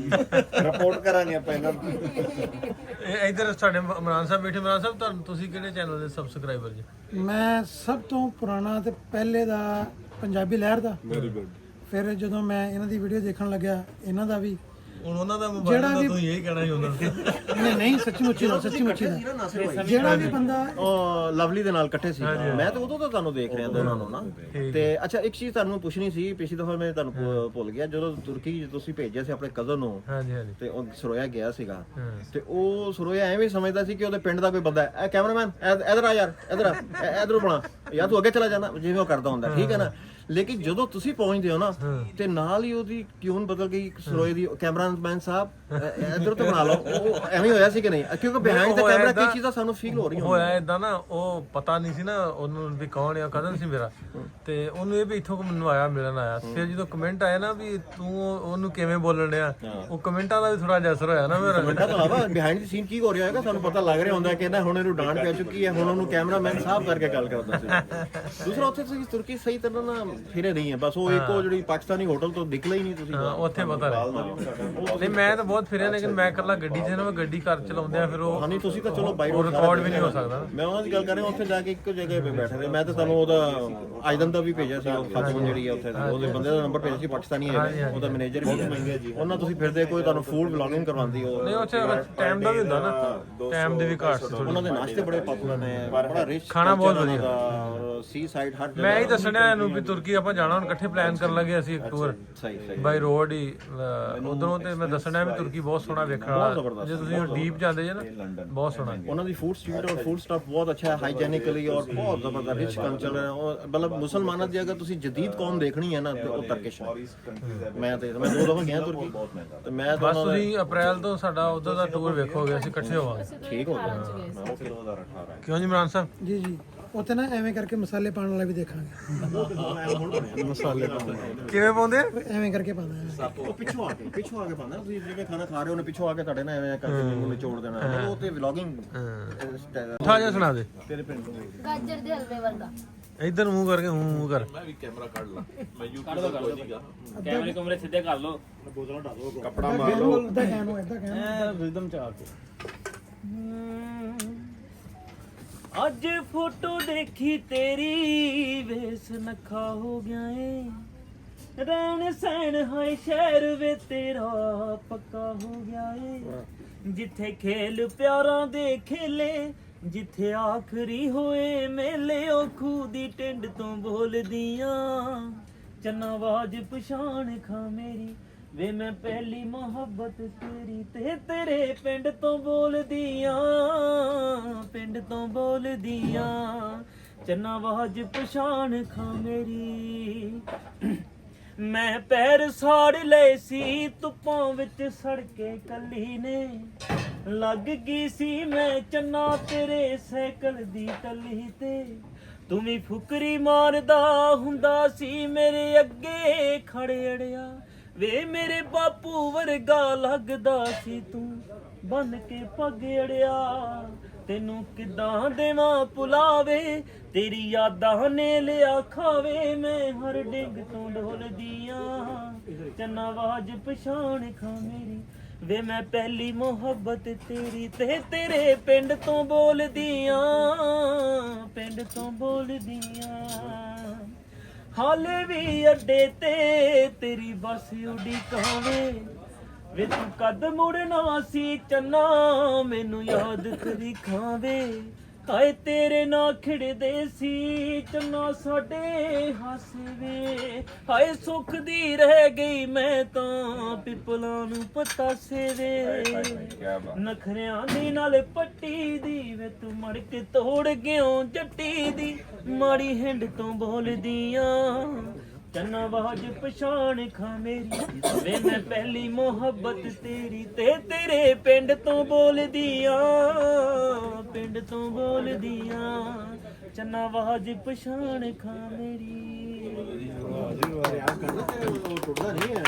ਰਿਪੋਰਟ ਕਰਾਂਗੇ ਆਪਾਂ ਇਹਨਾਂ ਨੂੰ ਇਹ ਇਧਰ ਸਾਡੇ ਇਮਰਾਨ ਸਾਹਿਬ ਬੈਠੇ ਇਮਰਾਨ ਸਾਹਿਬ ਤੁਹਾਨੂੰ ਤੁਸੀਂ ਕਿਹੜੇ ਚੈਨਲ ਦੇ ਸਬਸਕ੍ਰਾਈਬਰ ਜੀ ਮੈਂ ਸਭ ਤੋਂ ਪੁਰਾਣਾ ਤੇ ਪਹਿਲੇ ਦਾ ਪੰਜਾਬੀ ਲਹਿਰ ਦਾ ਵੈਰੀ ਗੁੱਡ ਫਿਰ ਜਦੋਂ ਮੈਂ ਇਹਨਾਂ ਦੀ ਵੀਡੀਓ ਦੇਖਣ ਲੱਗਿਆ ਇਹਨਾਂ ਦਾ ਵੀ ਹੁਣ ਉਹਨਾਂ ਦਾ ਮੋਬਾਈਲ ਦਾ ਤੁਸੀਂ ਇਹੀ ਕਹਿਣਾ ਹੀ ਹੁੰਦਾ ਨਹੀਂ ਸੱਚੀ ਦਾ ਜਿਹੜਾ ਵੀ ਬੰਦਾ ਉਹ ਲਵਲੀ ਦੇ ਨਾਲ ਇਕੱਠੇ ਸੀ ਮੈਂ ਤਾਂ ਉਦੋਂ ਤੋਂ ਤੁਹਾਨੂੰ ਦੇਖ ਰਿਹਾ ਦੋਨਾਂ ਨੂੰ ਨਾ ਤੇ ਅੱਛਾ ਇੱਕ ਚੀਜ਼ ਤੁਹਾਨੂੰ ਪੁੱਛਣੀ ਸੀ ਪਿਛਲੀ ਦਫਾ ਮੈਂ ਤੁਹਾਨੂੰ ਭੁੱਲ ਗਿਆ ਜਦੋਂ ਤੁਰਕੀ ਤੁਸੀਂ ਭੇਜਿਆ ਸੀ ਆਪਣੇ ਕਜ਼ਨ ਨੂੰ ਹਾਂਜੀ ਹਾਂਜੀ ਤੇ ਉਹ ਸਰੋਇਆ ਗਿਆ ਸੀਗਾ ਤੇ ਉਹ ਸਰੋਇਆ ਐਵੇਂ ਸਮਝਦਾ ਸੀ ਕਿ ਉਹਦੇ ਪਿੰਡ ਦਾ ਕੋਈ ਬੰਦਾ ਹੈ ਕੈਮਰਾਮੈਨ ਇਧਰ ਆ ਯਾਰ ਇਧਰੋਂ ਬਣਾ ਯਾਰ ਤੂੰ ਅੱਗੇ ਚਲਾ ਜਾਣਾ ਜਿਵੇਂ ਉਹ ਕਰਦਾ ਹੁੰਦਾ ਠੀਕ ਹੈ ਨਾ ਲੇਕਿਨ ਜਦੋਂ ਤੁਸੀਂ ਪਹੁੰਚਦੇ ਹੋ ਨਾ ਤੇ ਨਾਲ ਹੀ ਉਹਦੀ ਟਿਊਨ ਬਦਲ ਗਈ ਸਰੋਏ ਦੀ ਕੈਮਰਾਮੈਨ ਸਾਹਿਬ ਇਧਰ ਤੋਂ ਬਣਾ ਲਓ ਉਹ ਐਵੇਂ ਹੋਇਆ ਸੀ ਕਿ ਨਹੀਂ ਕਿਉਂਕਿ ਬਿਹਾਈਂਡ ਦਾ ਕੈਮਰਾ ਕੀ ਚੀਜ਼ਾਂ ਸਾਨੂੰ ਫੀਲ ਹੋ ਰਹੀਆਂ ਹੋਇਆ ਇਦਾਂ ਨਾ ਉਹ ਪਤਾ ਨਹੀਂ ਸੀ ਨਾ ਉਹਨੂੰ ਵੀ ਕੌਣ ਆ ਕਜ਼ਨ ਸੀ ਮੇਰਾ ਤੇ ਉਹਨੂੰ ਇਹ ਵੀ ਇੱਥੋਂ ਮੈਨੂੰ ਆਇਆ ਮਿਲਣ ਆਇਆ ਫਿਰ ਜਦੋਂ ਕਮੈਂਟ ਆਇਆ ਨਾ ਵੀ ਤੂੰ ਉਹਨੂੰ ਕਿਵੇਂ ਬੋਲਣ ਡਿਆ ਉਹ ਕਮੈਂਟਾਂ ਦਾ ਵੀ ਥੋੜਾ ਜਿਹਾ ਅਸਰ ਹੋਇਆ ਨਾ ਮੇਰਾ ਕਮੈਂਟਾਂ ਤੋਂ ਇਲਾਵਾ ਬਿਹਾਈਂਡ ਦੀ ਸੀਨ ਕੀ ਹੋ ਰਿਹਾ ਹੈਗਾ ਸਾਨੂੰ ਪਤਾ ਲੱਗ ਰਿਹਾ ਹੁੰਦਾ ਕਿ ਹੁਣ ਇਹਨੂੰ ਡਾਂਟ ਪੈ ਚੁੱਕੀ ਹੈ ਹੁਣ ਉਹਨੂੰ ਕੈਮਰਾਮੈਨ ਸਾਹਿਬ ਕਰਕੇ ਗੱਲ ਕਰਦਾ ਸੀ ਦੂਸਰਾ ਉੱਥੇ ਤੁਸੀਂ ਤੁਰਕੀ ਸਹੀ ਤਰ੍ਹਾਂ ਨਾ ਫਿਰੇ ਨਹੀਂ ਹੈ ਬਸ ਉਹ ਇੱਕੋ ਜਿਹੜੀ ਪਾਕਿਸਤਾਨੀ ਹੋਟਲ ਤੋਂ ਨਿਕਲੇ ਹੀ ਨਹੀਂ ਤੁਸੀਂ ਉੱਥੇ ਪਤਾ ਨਹੀਂ ਮੈਂ ਤਾਂ ਬਹੁਤ ਫਿਰਿਆ ਲੇਕਿਨ ਮੈਂ ਇਕੱਲਾ ਗੱਡੀ 'ਚ ਨਾ, ਮੈਂ ਗੱਡੀ ਘਰ ਚਲਾਉਂਦੇ ਆ ਫਿਰ ਉਹ ਨਹੀਂ ਤੁਸੀਂ ਤਾਂ ਚਲੋ ਬਾਈ ਉਹ ਰਿਕਾਰਡ ਵੀ ਨਹੀਂ ਹੋ ਸਕਦਾ। ਮੈਂ ਉਹਨਾਂ ਦੀ ਗੱਲ ਕਰ ਰਿਹਾ, ਉੱਥੇ ਜਾ ਕੇ ਇੱਕੋ ਜਗ੍ਹਾ 'ਤੇ ਬੈਠੇ ਰਹੇ। ਮੈਂ ਤਾਂ ਤੁਹਾਨੂੰ ਉਹਦਾ ਆਇਦਨ ਦਾ ਵੀ ਭੇਜਿਆ ਸੀ, ਉਹ ਖਾਤੂਨ ਜਿਹੜੀ ਹੈ ਉੱਥੇ ਦੀ, ਉਹਦੇ ਬੰਦੇ ਦਾ ਨੰਬਰ ਭੇਜਿਆ ਸੀ, ਪਾਕਿਸਤਾਨੀ ਹੈ, ਉਹਦਾ ਮੈਨੇਜਰ ਵੀ ਹੈ। ਉਹਨਾਂ ਤੁਸੀਂ ਫਿਰਦੇ ਕੋਈ ਤੁਹਾਨੂੰ ਫੂਡ ਵਲੌਗਿੰਗ ਕਰਵਾਉਂਦੀ ਉਹ ਨਹੀਂ ਉੱਥੇ ਟਾਈਮ ਦਾ ਵੀ ਹੁੰਦਾ ਨਾ, ਟਾਈਮ ਦੀ ਵੀ ਘਾਟ ਸੀ ਉਹਨਾਂ ਦੇ ਨਾਸ਼ਤੇ ਬੜੇ ਪਾਪੂਲਰ ਨੇ, ਬੜਾ ਰਿਚ ਖਾਣਾ ਬਹੁਤ ਵਧੀਆ। ਸੀ ਸਾਈਡ ਹਰ ਮੈਂ ਹੀ ਦੱਸਣਿਆ ਇਹਨੂੰ ਵੀ ਤੁਰਕੀ ਆਪਾਂ ਜਾਣਾ, ਹੁਣ ਇਕੱਠੇ ਪਲਾਨ ਕਰਨ ਲੱਗੇ ਅਸੀਂ ਇੱਕ ਟੂਰ ਸਹੀ ਬਾਈ ਰੋਡ ਹੀ ਉਧਰੋਂ, ਤੇ ਮੈਂ ਦੱਸਣਿਆ ਵੀ ਤੁਰਕੀ ਬਹੁਤ ਸੋਹਣਾ ਵੇਖਣ ਵਾਲਾ, ਜੇ ਤੁਸੀਂ ਡੀਪ ਜਾਂਦੇ ਜੇ ਨਾ ਬਹੁਤ ਸੋਹਣਾ। ਉਹਨਾਂ ਦੀ ਫੂਡ ਸਟਰੀਟ ਔਰ ਫੂਡ ਸਟਾਫ ਬਹੁਤ ਅੱਛਾ ਹੈ, ਹਾਈਜੈਨਿਕਲੀ ਔਰ ਬਹੁਤ ਜ਼ਬਰਦਸਤ ਰਿਚ ਕਲਚਰ ਹੈ। ਮਤਲਬ ਮੁਸਲਮਾਨਾਂ ਦੀ ਅਗਰ ਤੁਸੀਂ ਜਦੀਦ ਕੌਮ ਦੇਖਣੀ ਹੈ ਨਾ ਤੇ ਉਹ ਤਰਕਿਸ਼ ਹੈ। ਮੈਂ 2 ਦਫਾ ਗਿਆ ਤੁਰਕੀ ਤੇ ਮੈਂ ਬਸ ਤੁਸੀਂ ਅਪ੍ਰੈਲ ਤੋਂ ਸਾਡਾ ਉਧਰ ਦਾ ਟੂਰ ਵੇਖੋਗੇ, ਅਸੀਂ ਇਕੱਠੇ ਹੋਵਾਂਗੇ। ਠੀਕ ਹੋ ਗਿਆ 2018 ਕਿਉਂ ਜੀ ਇਮਰਾਨ ਸਾਹਿਬ? ਜੀ ਜੀ, ਉੱਥੇ ਨਾ ਐਵੇਂ ਕਰਕੇ ਮਸਾਲੇ ਪਾਉਣ ਵਾਲਾ ਵੀ ਦੇਖਾਂਗੇ। ਮਸਾਲੇ ਕਿਵੇਂ ਪਾਉਂਦੇ ਆ? ਐਵੇਂ ਕਰਕੇ ਪਾਉਂਦਾ ਉਹ ਪਿੱਛੋਂ ਆ ਕੇ ਪਾਉਂਦਾ। ਤੁਸੀਂ ਜਿਵੇਂ ਖਾਣਾ ਖਾ ਰਹੇ ਹੋ ਨੇ ਪਿੱਛੋਂ ਆ ਕੇ ਤੁਹਾਡੇ ਨਾਲ ਐਵੇਂ ਕਰਕੇ ਮੂੰਹ ਨਿਚੋੜ ਦੇਣਾ, ਉਹ ਤੇ ਵਲੌਗਿੰਗ ਠਾ ਜਿਹਾ ਸੁਣਾ ਦੇ ਤੇਰੇ ਪਿੰਡ ਤੋਂ। ਗਾਜਰ ਦੇ ਹਲਵੇ ਵਰਗਾ। ਇੱਧਰ ਮੂੰਹ ਕਰਕੇ ਮੂੰਹ ਕਰ। ਮੈਂ ਵੀ ਕੈਮਰਾ ਕੱਢ ਲਾਂ, ਮੈਂ YouTube ਤੇ ਪਹੁੰਚੀਗਾ। ਕੈਮਰੇ ਕਮਰੇ ਸਿੱਧੇ ਕਰ ਲਓ। ਕੱਪੜਾ ਮਾਰ ਲਓ। ਇਦਾਂ ਕਹਿਣੋ, ਇਦਾਂ ਕਹਿਣੋ। ਰਿਦਮ ਚ ਆ ਕੇ ਅੱਜ ਫੋਟੋ ਦੇਖੀ ਤੇਰੀ ਵੇਸ ਨਖਾ ਹੋ ਗਿਆ ਏ, ਰਹਿਣ ਸਹਿਣ ਹਾਏ ਸ਼ਹਿਰ ਵੇ ਤੇਰਾ ਪੱਕਾ ਹੋ ਗਿਆ ਏ, ਜਿੱਥੇ ਖੇਲ ਪਿਆਰਾਂ ਦੇ ਖੇਲੇ, ਜਿੱਥੇ ਆਖਰੀ ਹੋਏ ਮੇਲੇ, ਉਹ ਖੂਹ ਦੀ ਟਿੰਡ ਤੋਂ ਬੋਲਦੀਆਂ ਚੰਨਾ ਆਵਾਜ਼ ਪਛਾਣ ਖਾ ਮੇਰੀ ਵੇ, ਮੈਂ ਪਹਿਲੀ ਮੁਹੱਬਤ ਤੇਰੀ ਤੇ ਤੇਰੇ ਪਿੰਡ ਤੋਂ ਬੋਲਦੀਆਂ, ਪਿੰਡ ਤੋਂ ਬੋਲਦੀਆਂ ਚੰਨਾ ਆਵਾਜ਼ ਪਛਾਣ ਖਾ ਮੇਰੀ। ਮੈਂ ਪੈਰ ਸਾੜ ਲਏ ਸੀ ਧੁੱਪਾਂ ਵਿੱਚ ਸੜਕੇ ਕੱਲੀ ਨੇ, ਲੱਗ ਗਈ ਸੀ ਮੈਂ ਚੰਨਾ ਤੇਰੇ ਸਾਈਕਲ ਦੀ ਟੱਲੀ ਤੇ, ਤੂੰ ਵੀ ਫੁਕਰੀ ਮਾਰਦਾ ਹੁੰਦਾ ਸੀ ਮੇਰੇ ਅੱਗੇ ਖੜੇ ਅੜਿਆ ਵੇ, ਮੇਰੇ ਬਾਪੂ ਵਰਗਾ ਲੱਗਦਾ ਸੀ ਤੂੰ ਬੰਨ ਕੇ ਪੱਗ ਅੜਿਆ, ਤੈਨੂੰ ਕਿੱਦਾਂ ਦੇਵਾਂ ਭੁਲਾਵੇ, ਤੇਰੀ ਯਾਦਾਂ ਨੇ ਲਿਆ ਖਾਵੇ, ਮੈਂ ਹਰ ਡਿੱਗ ਤੋਂ ਡੋਲਦੀਆਂ ਚੰਨਾ ਆਵਾਜ਼ ਪਛਾਣ ਖਾ ਮੇਰੀ ਵੇ, ਮੈਂ ਪਹਿਲੀ ਮੁਹੱਬਤ ਤੇਰੀ ਤੇ ਤੇਰੇ ਪਿੰਡ ਤੋਂ ਬੋਲਦੀਆਂ, ਪਿੰਡ ਤੋਂ ਬੋਲਦੀਆਂ। ਹਾਲੇ ਵੀ ਅੱਡੇ ਤੇ ਤੇਰੀ ਬੱਸ ਉਡੀਕਾਵੇ ਵੇ, ਤੂੰ ਕਦ ਮੁੜਨਾ ਸੀ ਚੰਨਾ ਮੈਨੂੰ ਯਾਦ ਕਰੀ ਖਾਵੇ, ਹਾਏ ਤੇਰੇ ਨਾਲ ਖਿੜਦੇ ਸੀ ਚੰਨਾ ਸਾਡੇ ਹਾਸੇ ਵੇ, ਹਾਏ ਸੁੱਖ ਦੀ ਰਹਿ ਗਈ ਮੈਂ ਤਾਂ ਪਿਪਲਾਂ ਨੂੰ ਪਤਾਸੇ ਵੇ, ਨਖਰਿਆਂ ਦੀ ਨਾਲ ਪੱਟੀ ਦੀ ਵੇ, ਤੂੰ ਮੜ ਕੇ ਤੋੜ ਗਿਓ ਜੱਟੀ ਦੀ, ਮਾੜੀ ਹਿੰਡ ਤੋਂ ਬੋਲਦੀਆਂ ਚੰਨਾ ਆਵਾਜ਼ ਪਛਾਣ ਖਾ ਮੇਰੀ ਵੇ, ਮੈਂ ਪਹਿਲੀ ਮੁਹੱਬਤ ਤੇਰੀ ਤੇ ਤੇਰੇ ਪਿੰਡ ਤੋਂ ਬੋਲਦੀਆਂ, ਪਿੰਡ ਤੋਂ ਬੋਲਦੀਆਂ ਚੰਨਾ ਆਵਾਜ਼ ਪਛਾਣ ਖਾ ਮੇਰੀ। ਟੁੱਟਦਾ ਨਹੀਂ ਹੈ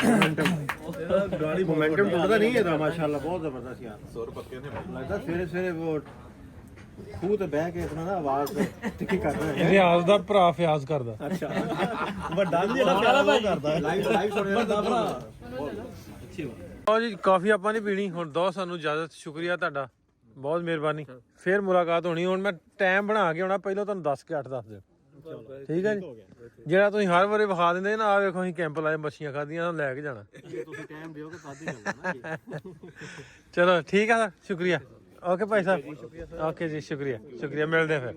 ਗਾੜੀ, ਮੋਮੈਂਟਮ ਟੁੱਟਦਾ ਨਹੀਂ ਹੈ, ਮਾਸ਼ਾਅੱਲਾ ਬਹੁਤ ਜ਼ਬਰਦਸਤ ਯਾਰ। ਸੁਰ ਪੱਕੇ ਨੇ ਲੱਗਦਾ ਸਵੇਰੇ ਉਹ ਖੂਹ ਤੇ ਬਹਿ ਕੇ ਆਪਣਾ ਨਾ ਆਵਾਜ਼ ਤਿੱਖੀ ਕਰ ਰਿਹਾ ਹੈ। ਰਿਆਜ਼ ਦਾ ਭਰਾ ਫਿਆਜ਼ ਕਰਦਾ। ਅੱਛਾ ਵੱਡਾ ਨਹੀਂ ਜਿਹੜਾ ਪਿਆਰ ਕਰਦਾ ਲਾਈਵ ਸੁਣਿਆ ਦਾ ਭਰਾ। ਲਓ ਜੀ, ਕਾਫੀ ਆਪਾਂ ਨਹੀਂ ਪੀਣੀ ਹੁਣ, ਦੋ ਸਾਨੂੰ ਇਜਾਜ਼ਤ। ਸ਼ੁਕਰੀਆ ਤੁਹਾਡਾ, ਬਹੁਤ ਮਿਹਰਬਾਨੀ। ਫੇਰ ਮੁਲਾਕਾਤ ਹੋਣੀ। ਹੁਣ ਮੈਂ ਟਾਈਮ ਬਣਾ ਕੇ ਆਉਣਾ, ਪਹਿਲਾਂ ਤੁਹਾਨੂੰ ਦੱਸ ਕੇ 8 ਦੱਸ ਦਿਓ, ਠੀਕ ਹੈ ਜੀ? ਜਿਹੜਾ ਤੁਸੀਂ ਹਰ ਵਾਰੀ ਵਿਖਾ ਦਿੰਦੇ ਨਾ, ਆ ਵੇਖੋ ਅਸੀਂ ਕੈਂਪ ਲਾਏ, ਮੱਛੀਆਂ ਖਾਧੀਆਂ, ਲੈ ਕੇ ਜਾਣਾ। ਤੁਸੀਂ ਟਾਈਮ ਦਿਓ ਕਿ ਖਾਦੀ ਜਾਣਾ। ਚਲੋ ਠੀਕ ਆ, ਸ਼ੁਕਰੀਆ। ਓਕੇ ਭਾਈ ਸਾਹਿਬ, ਓਕੇ ਜੀ, ਸ਼ੁਕਰੀਆ, ਸ਼ੁਕਰੀਆ, ਮਿਲਦੇ ਆ ਫਿਰ।